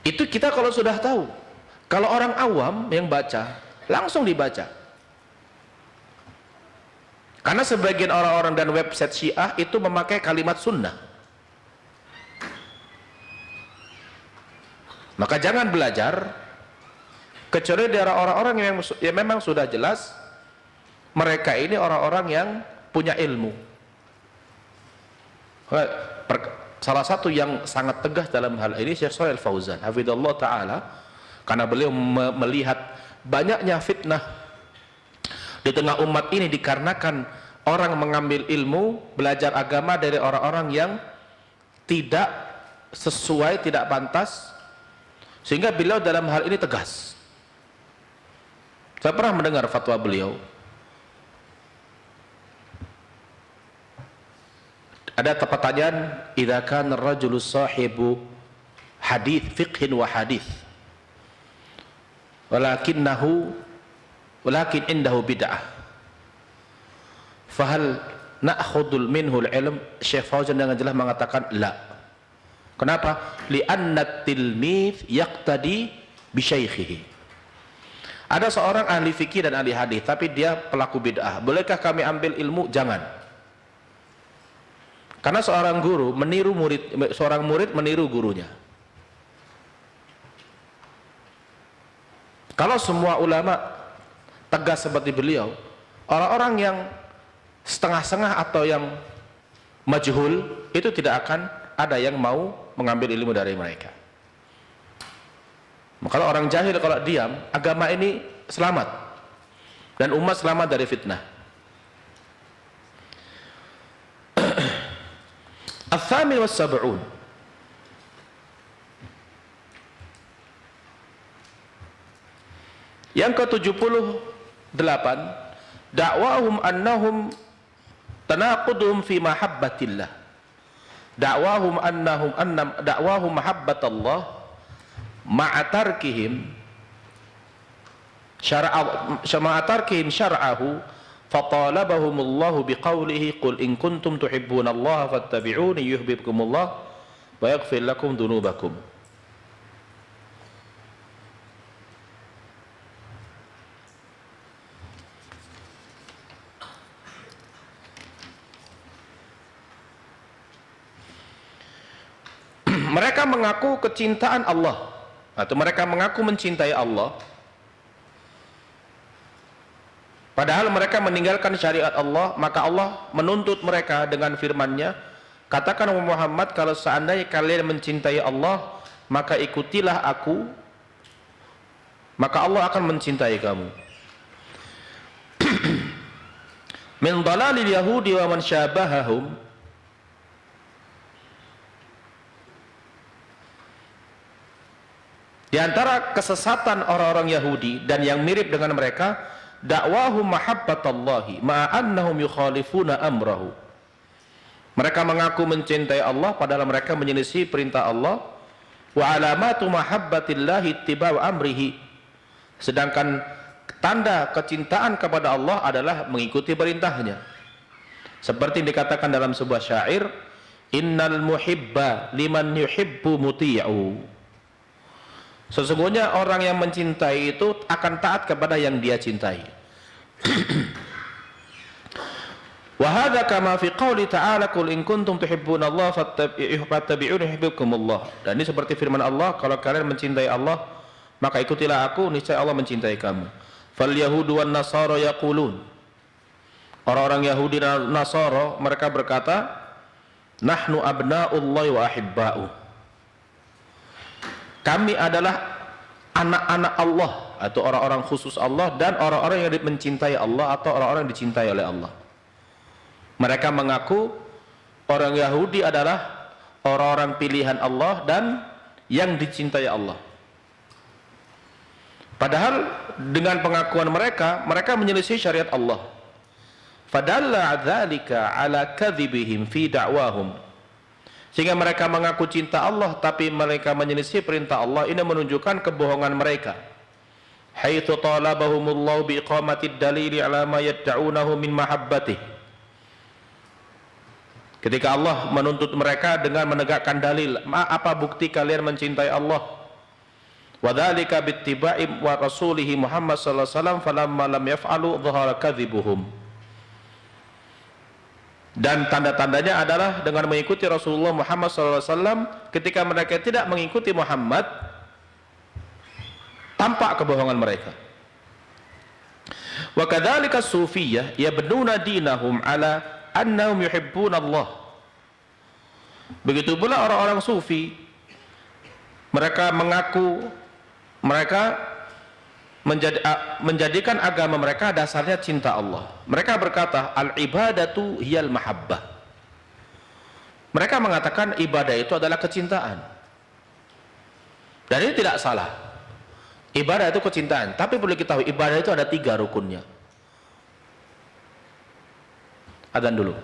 Itu kita kalau sudah tahu. Kalau orang awam yang baca, langsung dibaca. Karena sebagian orang-orang dan website Syiah itu memakai kalimat sunnah. Maka jangan belajar kecuali dari orang-orang yang memang sudah jelas mereka ini orang-orang yang punya ilmu. Salah satu yang sangat tegas dalam hal ini Syekh Shalih Al Fauzan hafizallahu taala, karena beliau melihat banyaknya fitnah di tengah umat ini dikarenakan orang mengambil ilmu, belajar agama dari orang-orang yang tidak sesuai, tidak pantas, sehingga beliau dalam hal ini tegas. Saya pernah mendengar fatwa beliau, ada pertanyaan, idza kana ar-rajulu sahibu hadits fiqhin wa hadits walakin indahu bid'ah fahal na'khudul minhu al-ilm? Syekh Fauzan dengan jelas mengatakan la. Kenapa? Li'anna at-tilmidz yaqtadi bi syaikhihi. Ada seorang ahli fikih dan ahli hadis tapi dia pelaku bid'ah, bolehkah kami ambil ilmu? Jangan. Karena seorang guru meniru murid, seorang murid meniru gurunya. Kalau semua ulama tegas seperti beliau, orang-orang yang setengah-setengah atau yang majhul itu tidak akan ada yang mau mengambil ilmu dari mereka. Kalau orang jahil kalau diam, agama ini selamat dan umat selamat dari fitnah. Al-Thamin wa Sab'un, yang ke-78, dakwahum annahum tanaquduhum fi mahabbatillah. Dakwahum dakwahum mahabbatallah ma'atarkihim syar'ahu fatalabahumullahu biqaulihi qul in kuntum tuhibbunallaha fattabi'uni yuhibbukumullah wa yaghfir lakum dhunubakum. Mereka mengaku kecintaan Allah atau mereka mengaku mencintai Allah, padahal mereka meninggalkan syariat Allah. Maka Allah menuntut mereka dengan firman-Nya, katakan Muhammad, kalau seandainya kalian mencintai Allah, maka ikutilah aku, maka Allah akan mencintai kamu. Min dalalil yahudi wa man syabahahum, di antara kesesatan orang-orang Yahudi dan yang mirip dengan mereka, dakwahum mahabbatallahi ma'annahum yukhalifuna amrahu. Mereka mengaku mencintai Allah padahal mereka menyelisih perintah Allah. Wa alamatu mahabbatillahi ittiba'u amrihi. Sedangkan tanda kecintaan kepada Allah adalah mengikuti perintahnya. Seperti dikatakan dalam sebuah syair, innal muhibba liman yuhibbu muti'u. Sesungguhnya orang yang mencintai itu akan taat kepada yang dia cintai. Wa hadza kama fi qouli ta'ala qul in kuntum tuhibbunallaha fattabi'uni yuhibbukumullah. Dan ini seperti firman Allah, kalau kalian mencintai Allah, maka ikutilah aku, niscaya Allah mencintai kamu. Fal yahudu wan nasara yaqulun. Orang-orang Yahudi dan Nasara mereka berkata, nahnu abna'ullahi wa ahibba'u. Kami adalah anak-anak Allah atau orang-orang khusus Allah dan orang-orang yang mencintai Allah atau orang-orang yang dicintai oleh Allah. Mereka mengaku orang Yahudi adalah orang-orang pilihan Allah dan yang dicintai Allah. Padahal dengan pengakuan mereka, mereka menyelisih syariat Allah. Fadalla dzalika ala kadzibihim fi da'wahum. Sehingga mereka mengaku cinta Allah tapi mereka menyelisih perintah Allah. Ini menunjukkan kebohongan mereka. Haitsu talabahumullahu biiqamatid dalili ala ma yad'unahu min mahabbatih. Ketika Allah menuntut mereka dengan menegakkan dalil, apa bukti kalian mencintai Allah? Wadzalika bittiba'i wa rasulihi Muhammad sallallahu alaihi wasallam falamma lam yaf'alu dhahara kadzibuhum. Dan tanda-tandanya adalah dengan mengikuti Rasulullah Muhammad sallallahu alaihi wasallam. Ketika mereka tidak mengikuti Muhammad, tampak kebohongan mereka. Wa kadzalika sufiyah yabnuna dinahum ala annahum yuhibbuna Allah. Begitu pula orang-orang sufi, mereka mengaku mereka menjadikan agama mereka dasarnya cinta Allah. Mereka berkata al-ibadatu hiyal mahabbah. Mereka mengatakan ibadah itu adalah kecintaan. Dan ini tidak salah. Ibadah itu kecintaan, tapi perlu kita tahu ibadah itu ada 3 rukunnya. Adzan dulu.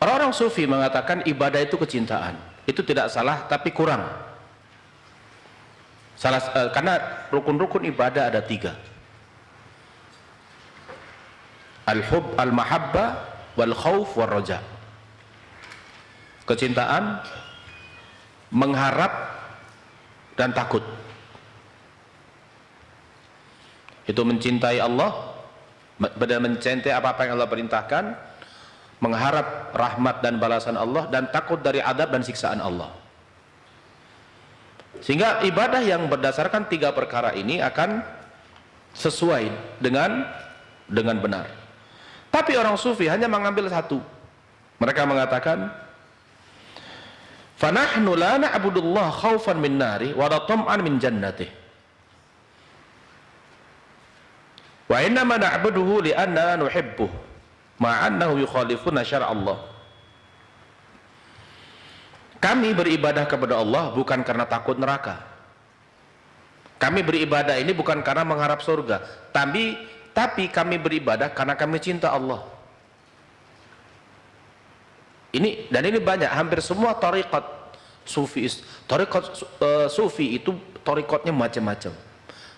Orang-orang sufi mengatakan ibadah itu kecintaan. Itu tidak salah, tapi kurang. Karena rukun-rukun ibadah ada 3. Al-hub, al-mahabbah, wal-khawf, wal-roja. Kecintaan, mengharap, dan takut. Itu mencintai Allah, dan mencintai apa-apa yang Allah perintahkan, mengharap rahmat dan balasan Allah, dan takut dari adab dan siksaan Allah. Sehingga ibadah yang berdasarkan 3 perkara ini akan sesuai dengan benar. Tapi orang sufi hanya mengambil satu. Mereka mengatakan, "Fanahnu la na'budullah khaufan min nari wa la tam'an min jannatih. Wa innama na'buduhu li'anna nuhibbuh ma'annahu yukhalifuna syara' Allah." Kami beribadah kepada Allah bukan karena takut neraka. Kami beribadah ini bukan karena mengharap surga, tapi kami beribadah karena kami cinta Allah. Ini banyak, hampir semua tariqat sufi itu tariqatnya macam-macam.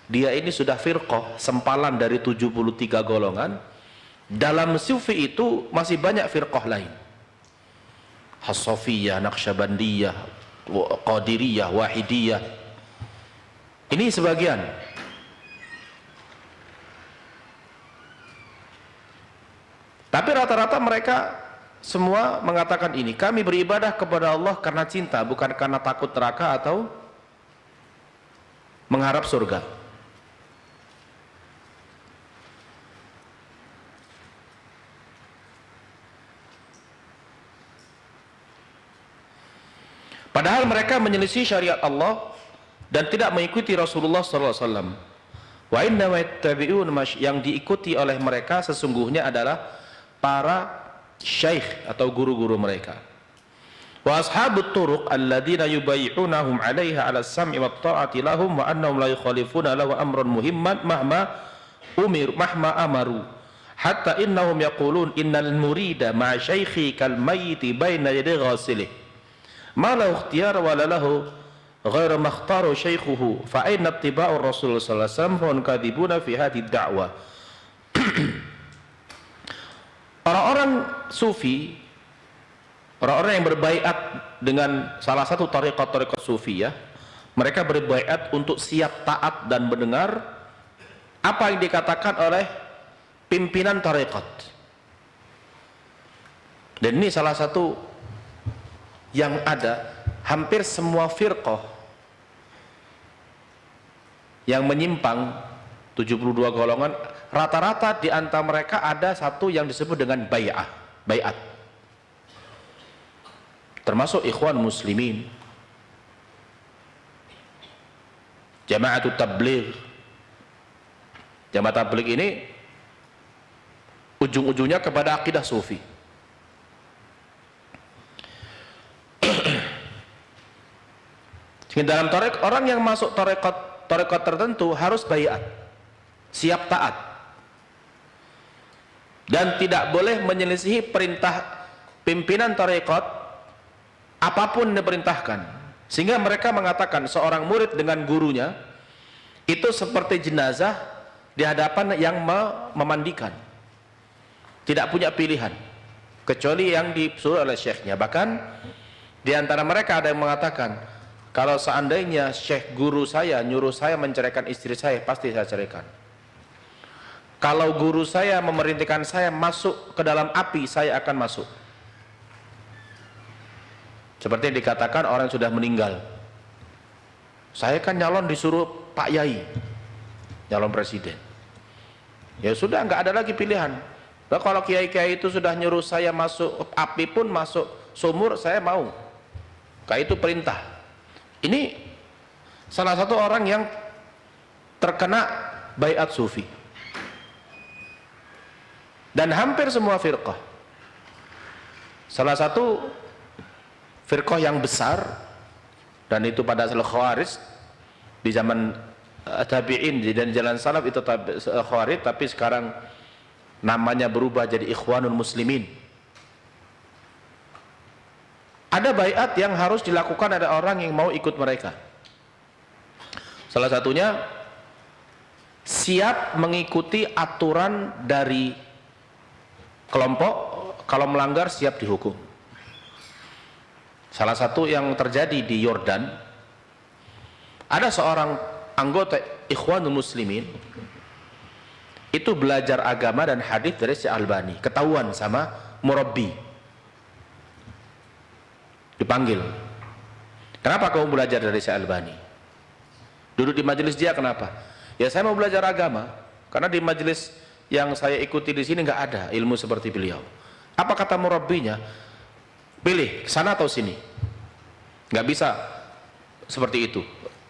Dia ini sudah firqah, sempalan dari 73 golongan. Dalam sufi itu masih banyak firqah lain. Hasofiyah, Naqsyabandiyah, Qadiriyah, Wahidiyah. Ini sebagian. Tapi rata-rata mereka semua mengatakan ini, kami beribadah kepada Allah karena cinta, bukan karena takut neraka atau mengharap surga. Padahal mereka menyelisih syariat Allah dan tidak mengikuti Rasulullah SAW. Wa inna yattabi'un yang diikuti oleh mereka sesungguhnya adalah para syekh atau guru-guru mereka. Wa ashabut turuq alladziina yubayyi'unahum 'alaiha 'ala as-sam'i wat ta'ati lahum wa annahum la yukhalifuna lahu amran muhimman mahma amaru hatta innahum yaqulun innal murida ma'a syaikhi kal mayyiti baina yaday ghasilih ma la ikhtiyar wa la lahu ghairu makhtaru syaikhuhu fa aina ittiba'ur rasul sallallahu alaihi wasallam fa kadhibuna fi hadhihi ad-da'wah. Orang-orang sufi, orang-orang yang berbaiat dengan salah satu tariqat sufi ya, mereka berbaiat untuk siap taat dan mendengar apa yang dikatakan oleh pimpinan tariqat. Dan ini salah satu yang ada hampir semua firqah yang menyimpang 72 golongan, rata-rata di antara mereka ada satu yang disebut dengan baiat. Termasuk Ikhwan Muslimin, Jama'atut Tabligh. Jamaah tabligh ini ujung-ujungnya kepada akidah sufi. Dalam tarekat, orang yang masuk tarekat tertentu harus baiat, siap taat, dan tidak boleh menyelisihi perintah pimpinan tarekat apapun yang diperintahkan. Sehingga mereka mengatakan seorang murid dengan gurunya itu seperti jenazah di hadapan yang memandikan, tidak punya pilihan kecuali yang disuruh oleh syekhnya. Bahkan di antara mereka ada yang mengatakan, kalau seandainya syekh guru saya nyuruh saya menceraikan istri saya, pasti saya ceraikan. Kalau guru saya memerintahkan saya masuk ke dalam api, saya akan masuk. Seperti yang dikatakan orang yang sudah meninggal. Saya kan nyalon disuruh Pak Yai, nyalon presiden. Ya sudah, nggak ada lagi pilihan. Nah, kalau kiai-kiai itu sudah nyuruh saya masuk api pun masuk sumur, saya mau. Kayak itu perintah. Ini salah satu orang yang terkena baiat sufi. Dan hampir semua firqah. Salah satu firqah yang besar, dan itu pada asal Khawarij di zaman tabi'in dan jalan salaf itu Khawarij, tapi sekarang namanya berubah jadi Ikhwanul Muslimin. Ada baiat yang harus dilakukan oleh orang yang mau ikut mereka. Salah satunya siap mengikuti aturan dari kelompok, kalau melanggar siap dihukum. Salah satu yang terjadi di Yordan, ada seorang anggota Ikhwanul Muslimin itu belajar agama dan hadis dari Syekh Albani, ketahuan sama murabbi. Dipanggil, kenapa kamu belajar dari Syekh Albani? Duduk di majelis dia kenapa? Ya saya mau belajar agama, karena di majelis yang saya ikuti di sini nggak ada ilmu seperti beliau. Apa kata murabbinya? Pilih sana atau sini. Nggak bisa seperti itu,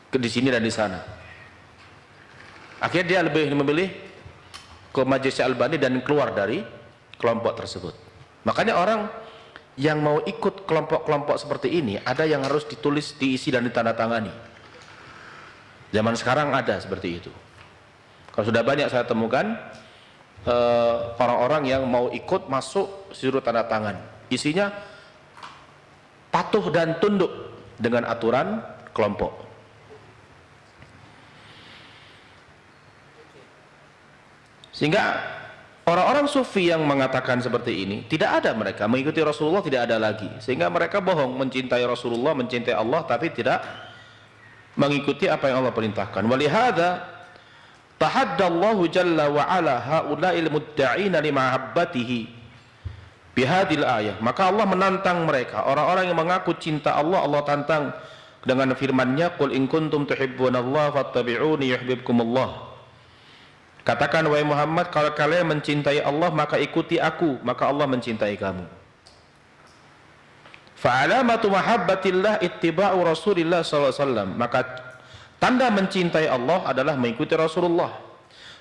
di sini dan di sana. Akhirnya dia lebih memilih ke majelis Albani dan keluar dari kelompok tersebut. Makanya orang yang mau ikut kelompok-kelompok seperti ini, ada yang harus ditulis, diisi dan ditandatangani. Zaman sekarang ada seperti itu. Kalau sudah banyak saya temukan orang-orang yang mau ikut masuk suruh tanda tangan, isinya patuh dan tunduk dengan aturan kelompok. Sehingga orang-orang sufi yang mengatakan seperti ini, tidak ada mereka mengikuti Rasulullah, tidak ada lagi. Sehingga mereka bohong, mencintai Rasulullah, mencintai Allah, tapi tidak mengikuti apa yang Allah perintahkan. Walihada tahaddallahu jalla wa ala haula'il mudda'ina limahabbatihi bihadil ayah. Maka Allah menantang mereka, orang-orang yang mengaku cinta Allah, Allah tantang dengan firman-Nya, qul in kuntum tuhibbunallaha fattabi'uni yuhibbukumullah. Katakan wahai Muhammad, kalau kalian mencintai Allah maka ikuti aku, maka Allah mencintai kamu. Fa'alamatu mahabbatillah ittiba'u Rasulillah sallallahu alaihi wasallam. Maka tanda mencintai Allah adalah mengikuti Rasulullah.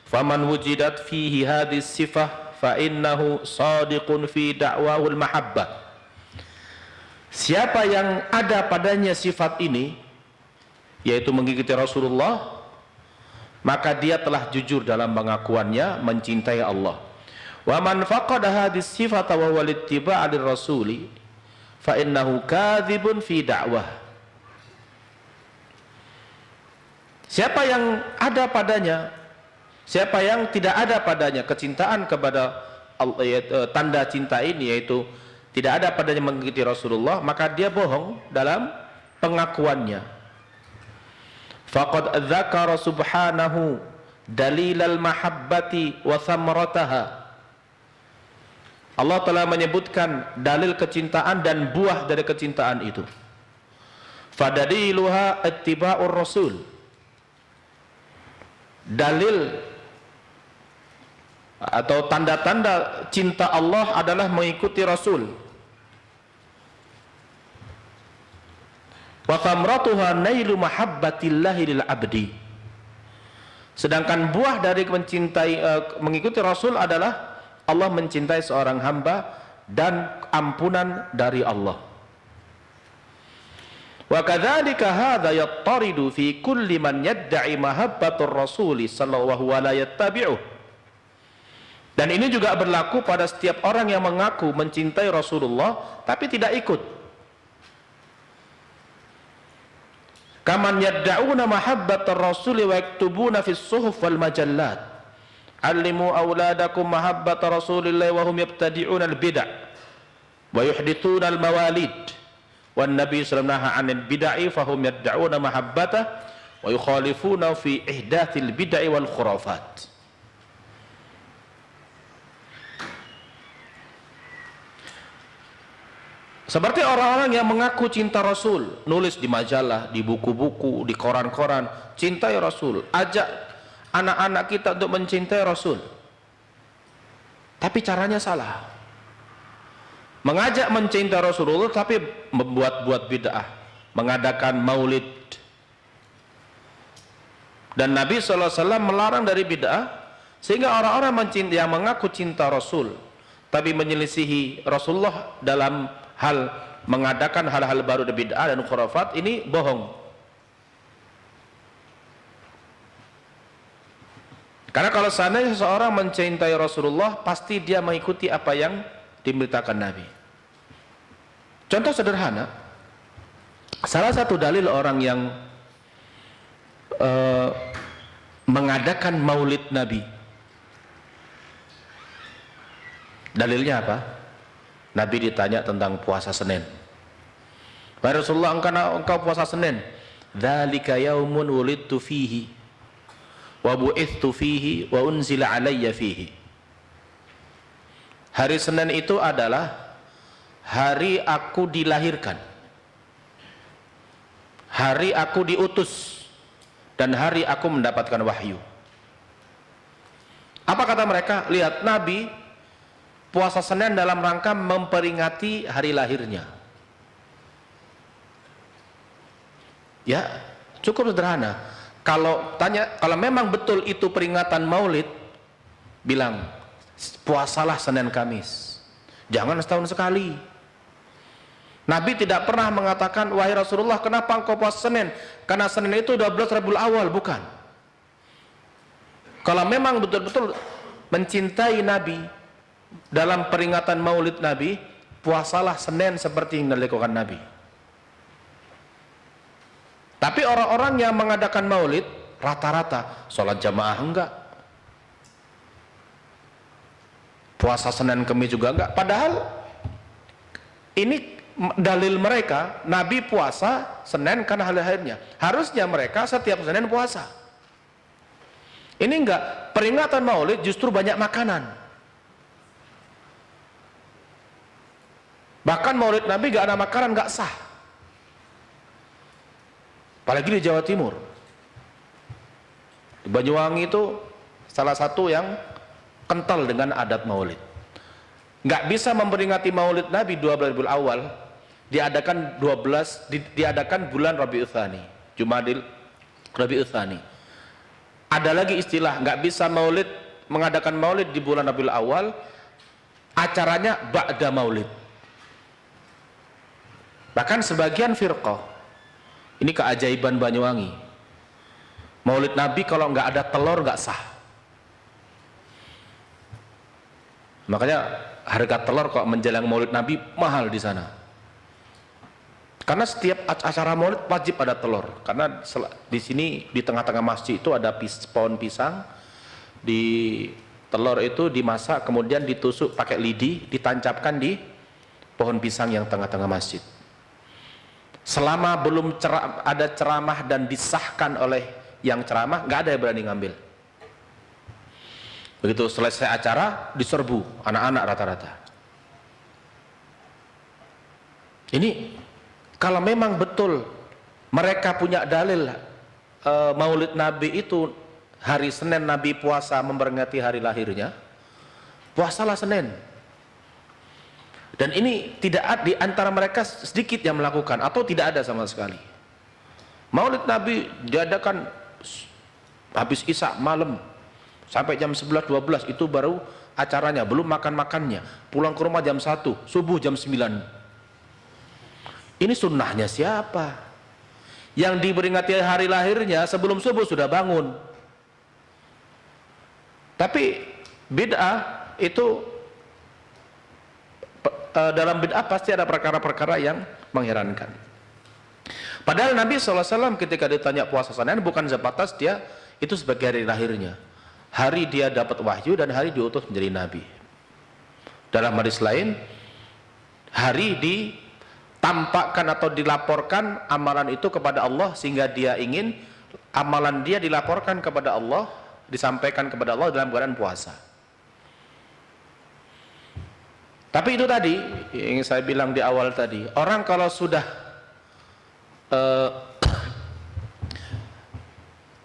Faman wujidat fihi hadhihi sifah fa innahu shadiqun fi da'wahul mahabbah. Siapa yang ada padanya sifat ini, yaitu mengikuti Rasulullah, maka dia telah jujur dalam pengakuannya mencintai Allah. Wa man faqada hadhihi sifata wa huwa littiba'a lirrasuli fa innahu kadzibun fi da'wah. Siapa yang ada padanya, siapa yang tidak ada padanya kecintaan kepada Allah, tanda cinta ini yaitu tidak ada padanya mengikuti Rasulullah, maka dia bohong dalam pengakuannya. Faqad dzakara subhanahu dalilal mahabbati wa thamrataha. Allah telah menyebutkan dalil kecintaan dan buah dari kecintaan itu. Fadaliluha ittiba'ur rasul. Dalil atau tanda-tanda cinta Allah adalah mengikuti Rasul. Wa thamratuha nailu mahabbatillahi lil abdi. Sedangkan buah dari mengikuti Rasul adalah Allah mencintai seorang hamba dan ampunan dari Allah. Wa kadzalika hadza yattaridu fi kulli man yad'i mahabbatur rasul sallallahu alaihi wasallam. Dan ini juga berlaku pada setiap orang yang mengaku mencintai Rasulullah tapi tidak ikut. Kaman yadda'una mahabbatar rasul wa yaktubuna fis suhuf wal majallat. Allimu auladakum mahabbata Rasulillah wa hum yabtadi'una al-bid'ah wa yuhdithuna al-mawalid. Wan Nabi sallallahu alaihi wasallam 'anil bid'ah fa hum yadda'una mahabbata wa yukhalifuna fi ihdathil bid'ah wal khurafat. Seperti orang-orang yang mengaku cinta Rasul, nulis di majalah, di buku-buku, di koran-koran, cintai Rasul, ajak anak-anak kita untuk mencintai Rasul. Tapi caranya salah. Mengajak mencintai Rasulullah tapi membuat-buat bid'ah, mengadakan maulid. Dan Nabi SAW melarang dari bid'ah, sehingga orang-orang yang mengaku cinta Rasul tapi menyelisihi Rasulullah dalam hal mengadakan hal-hal baru dari bid'ah dan khurafat, ini bohong. Karena kalau seandainya seseorang mencintai Rasulullah, pasti dia mengikuti apa yang diberitakan Nabi. Contoh sederhana, salah satu dalil orang yang mengadakan maulid Nabi, dalilnya apa? Nabi ditanya tentang puasa Senin. Wahai Rasulullah, engkau puasa Senin. Dzalika yaumun wulidtu fihi wa bu'ithtu fihi wa unzila alayya fihi. Hari Senin itu adalah hari aku dilahirkan, hari aku diutus, dan hari aku mendapatkan wahyu. Apa kata mereka? Lihat, Nabi puasa Senin dalam rangka memperingati hari lahirnya. Ya, cukup sederhana. Kalau memang betul itu peringatan Maulid, bilang puasalah Senin Kamis. Jangan setahun sekali. Nabi tidak pernah mengatakan, wahai Rasulullah, kenapa engkau puasa Senin? Karena Senin itu 12 Rabiul Awal, bukan. Kalau memang betul-betul mencintai Nabi dalam peringatan Maulid Nabi, puasalah Senin seperti yang dilakukan Nabi. Tapi orang-orang yang mengadakan Maulid rata-rata sholat jamaah enggak, puasa Senin Kamis juga enggak. Padahal ini dalil mereka, Nabi puasa Senin karena hari lahirnya. Harusnya mereka setiap Senin puasa. Ini enggak, peringatan Maulid justru banyak makanan. Bahkan Maulid Nabi enggak ada makanan, enggak sah. Apalagi di Jawa Timur. Di Banyuwangi itu salah satu yang kental dengan adat Maulid. Nggak bisa memperingati Maulid Nabi 12 Rabiul Awal, diadakan bulan Rabiul Tsani, Jumadil Rabiul Tsani. Ada lagi istilah, nggak bisa mengadakan Maulid di bulan Rabiul Awal, acaranya ba'da Maulid. Bahkan sebagian firqah, ini keajaiban Banyuwangi, Maulid Nabi kalau nggak ada telur nggak sah. Makanya harga telur kok menjelang Maulid Nabi mahal di sana. Karena setiap acara Maulid wajib ada telur. Karena di sini di tengah-tengah masjid itu ada pohon pisang, di telur itu dimasak kemudian ditusuk pakai lidi, ditancapkan di pohon pisang yang tengah-tengah masjid. Selama belum ada ceramah dan disahkan oleh yang ceramah, nggak ada yang berani ngambil. Begitu selesai acara, diserbu anak-anak rata-rata. Ini kalau memang betul mereka punya dalil Maulid Nabi itu hari Senin Nabi puasa memperingati hari lahirnya, puasalah Senin. Dan ini tidak ada di antara mereka sedikit yang melakukan atau tidak ada sama sekali. Maulid Nabi diadakan habis Isya malam sampai jam 11-12 itu baru acaranya, belum makan-makannya. Pulang ke rumah jam 1, subuh jam 9. Ini sunnahnya siapa? Yang diperingati hari lahirnya sebelum subuh sudah bangun. Tapi bid'ah itu, dalam bid'ah pasti ada perkara-perkara yang mengherankan. Padahal Nabi SAW ketika ditanya puasa Senin bukan sebatas dia itu sebagai hari lahirnya. Hari dia dapat wahyu dan hari diutus menjadi Nabi. Dalam hadis lain, hari ditampakkan atau dilaporkan amalan itu kepada Allah sehingga dia ingin amalan dia dilaporkan kepada Allah, disampaikan kepada Allah dalam keadaan puasa. Tapi itu tadi yang saya bilang di awal tadi, orang kalau sudah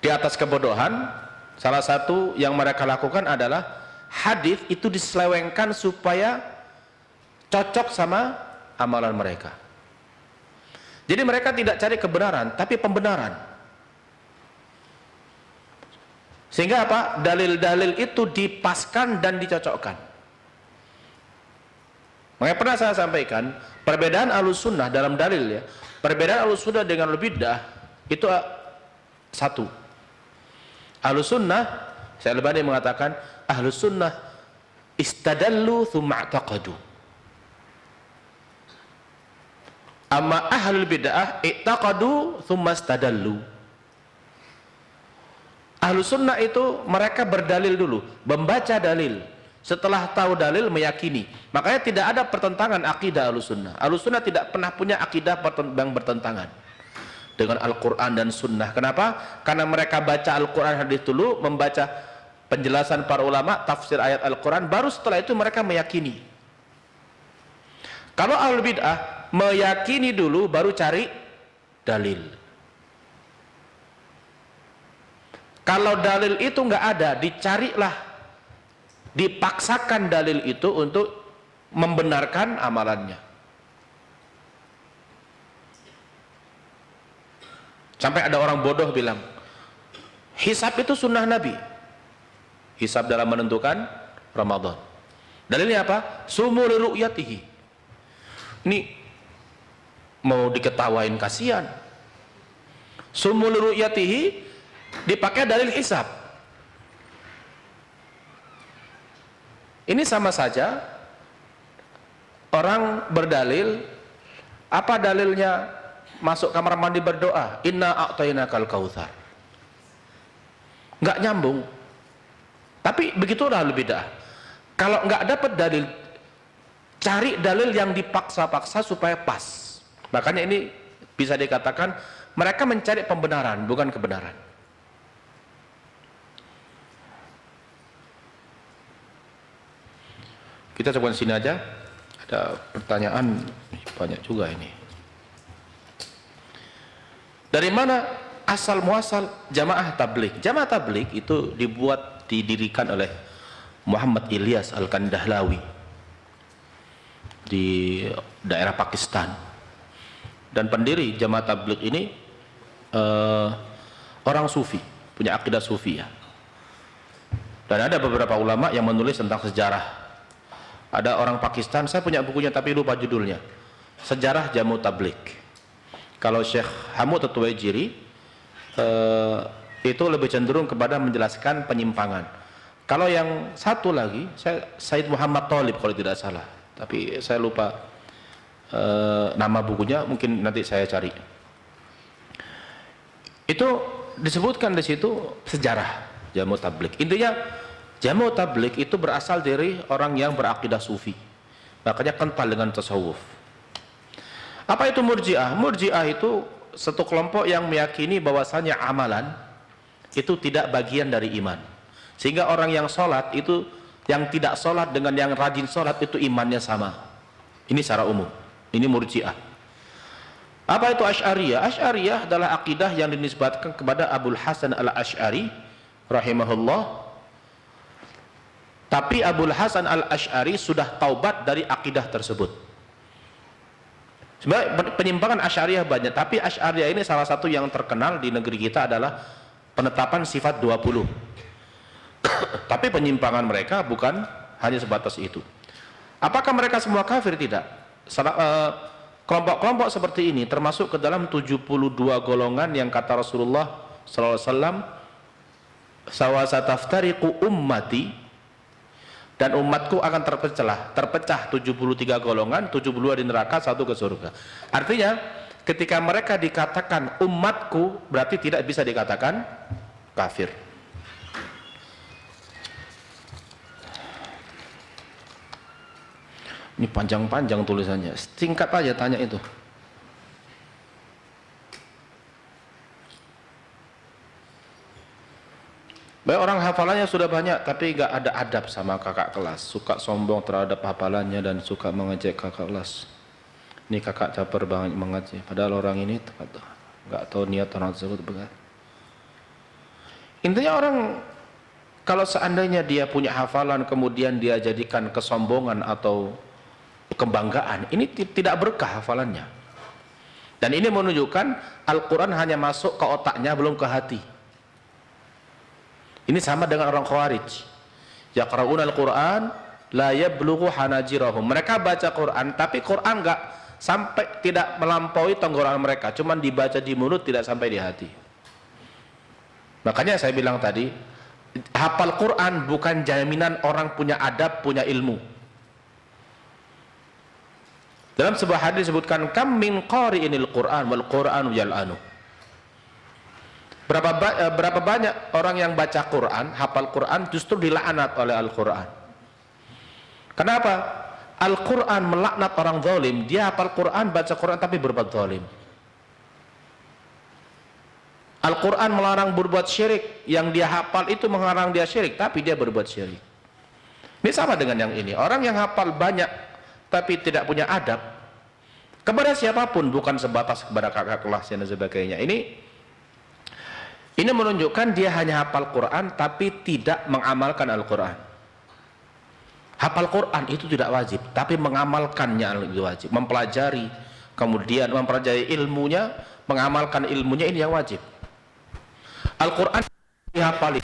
di atas kebodohan, salah satu yang mereka lakukan adalah hadis itu diselewengkan supaya cocok sama amalan mereka. Jadi mereka tidak cari kebenaran, tapi pembenaran. Sehingga apa? Dalil-dalil itu dipaskan dan dicocokkan. Makanya pernah saya sampaikan, perbedaan Ahlussunnah dalam dalil ya, perbedaan Ahlussunnah dengan Al-Bid'ah itu satu. Ahlussunnah, Syekh Al-Albani mengatakan, Ahlussunnah istadallu thumma i'taqadu. Amma ahlul bid'ah i'taqadu thumma istadallu. Ahlussunnah itu mereka berdalil dulu, membaca dalil. Setelah tahu dalil meyakini. Makanya tidak ada pertentangan akidah Ahlussunnah. Ahlussunnah tidak pernah punya akidah yang bertentangan dengan Al-Quran dan Sunnah. Kenapa? Karena mereka baca Al-Quran hadis dulu, membaca penjelasan para ulama, tafsir ayat Al-Quran, baru setelah itu mereka meyakini. Kalau Ahlul Bid'ah meyakini dulu, baru cari dalil. Kalau dalil itu nggak ada, dicarilah, dipaksakan dalil itu untuk membenarkan amalannya. Sampai ada orang bodoh bilang, hisab itu sunnah Nabi. Hisab dalam menentukan Ramadan. Dalilnya apa? Sumu li ru'yatihi. Ini mau diketawain kasihan. Sumu li ru'yatihi dipakai dalil hisab. Ini sama saja orang berdalil, apa dalilnya masuk kamar mandi berdoa, inna a'tainakal kautsar. Nggak nyambung. Tapi begitulah bid'ah. Kalau nggak dapat dalil, cari dalil yang dipaksa-paksa supaya pas. Makanya ini bisa dikatakan mereka mencari pembenaran, bukan kebenaran. Kita coba sini aja. Ada pertanyaan banyak juga ini. Dari mana asal muasal jamaah tabligh? Jamaah tabligh itu didirikan oleh Muhammad Ilyas Al-Kandahlawi di daerah Pakistan. Dan pendiri jamaah tabligh ini orang sufi, punya akidah sufi ya. Dan ada beberapa ulama yang menulis tentang sejarah. Ada orang Pakistan, saya punya bukunya tapi lupa judulnya. Sejarah Jamaah Tabligh. Kalau Syekh Hamud At-Tuwaijiri itu lebih cenderung kepada menjelaskan penyimpangan. Kalau yang satu lagi, Said Muhammad Thalib kalau tidak salah, tapi saya lupa nama bukunya, mungkin nanti saya cari. Itu disebutkan di situ sejarah Jamaah Tabligh. Intinya Jamaah Tabligh itu berasal dari orang yang berakidah sufi, makanya kental dengan tasawuf. Apa itu Murji'ah? Murji'ah itu satu kelompok yang meyakini bahwasanya amalan itu tidak bagian dari iman, sehingga orang yang sholat itu, yang tidak sholat dengan yang rajin sholat itu imannya sama. Ini secara umum, ini Murji'ah. Apa itu Asy'ariyah? Asy'ariyah adalah akidah yang dinisbatkan kepada Abul Hasan Al-Asy'ari rahimahullah. Tapi Abul Hasan Al-Asy'ari sudah taubat dari akidah tersebut. Sebenarnya penyimpangan Asy'ariyah banyak, tapi Asy'ariyah ini salah satu yang terkenal di negeri kita adalah penetapan sifat 20. Tapi penyimpangan mereka bukan hanya sebatas itu. Apakah mereka semua kafir? Tidak. Kelompok-kelompok seperti ini termasuk ke dalam 72 golongan yang kata Rasulullah SAW, sawasataftariqu ummati, dan umatku akan terpecah 73 golongan, 72 di neraka, 1 ke surga. Artinya ketika mereka dikatakan umatku, berarti tidak bisa dikatakan kafir. Ini panjang-panjang tulisannya, singkat aja tanya itu. Baik, orang hafalannya sudah banyak tapi nggak ada adab sama kakak kelas, suka sombong terhadap hafalannya dan suka mengejek kakak kelas. Ini kakak caper banget mengaji, padahal orang ini nggak tahu niat orang tersebut. Intinya orang kalau seandainya dia punya hafalan kemudian dia jadikan kesombongan atau kebanggaan, ini tidak berkah hafalannya. Dan ini menunjukkan Al-Quran hanya masuk ke otaknya, belum ke hati. Ini sama dengan orang Khawarij. Yaqra'una al-Qur'an la yablughu hanajirahum. Mereka baca Quran tapi Quran enggak sampai, tidak melampaui tenggorokan mereka, cuman dibaca di mulut, tidak sampai di hati. Makanya saya bilang tadi, hafal Quran bukan jaminan orang punya adab, punya ilmu. Dalam sebuah hadis disebutkan kam min qari'inil Qur'an wal Qur'anu yal'anu. Berapa banyak orang yang baca Quran, hafal Quran, justru dilaknat oleh Al-Quran. Kenapa? Al-Quran melaknat orang zalim. Dia hafal Quran, baca Quran, tapi berbuat zalim. Al-Quran melarang berbuat syirik, yang dia hafal itu melarang dia syirik, tapi dia berbuat syirik. Ini sama dengan yang ini. Orang yang hafal banyak tapi tidak punya adab kepada siapapun, bukan sebatas kepada kakak kelas dan sebagainya. Ini menunjukkan dia hanya hafal Quran tapi tidak mengamalkan Al-Quran. Hafal Quran itu tidak wajib, tapi mengamalkannya itu wajib. Mempelajari, kemudian mempelajari ilmunya, mengamalkan ilmunya, ini yang wajib. Al-Quran dihafali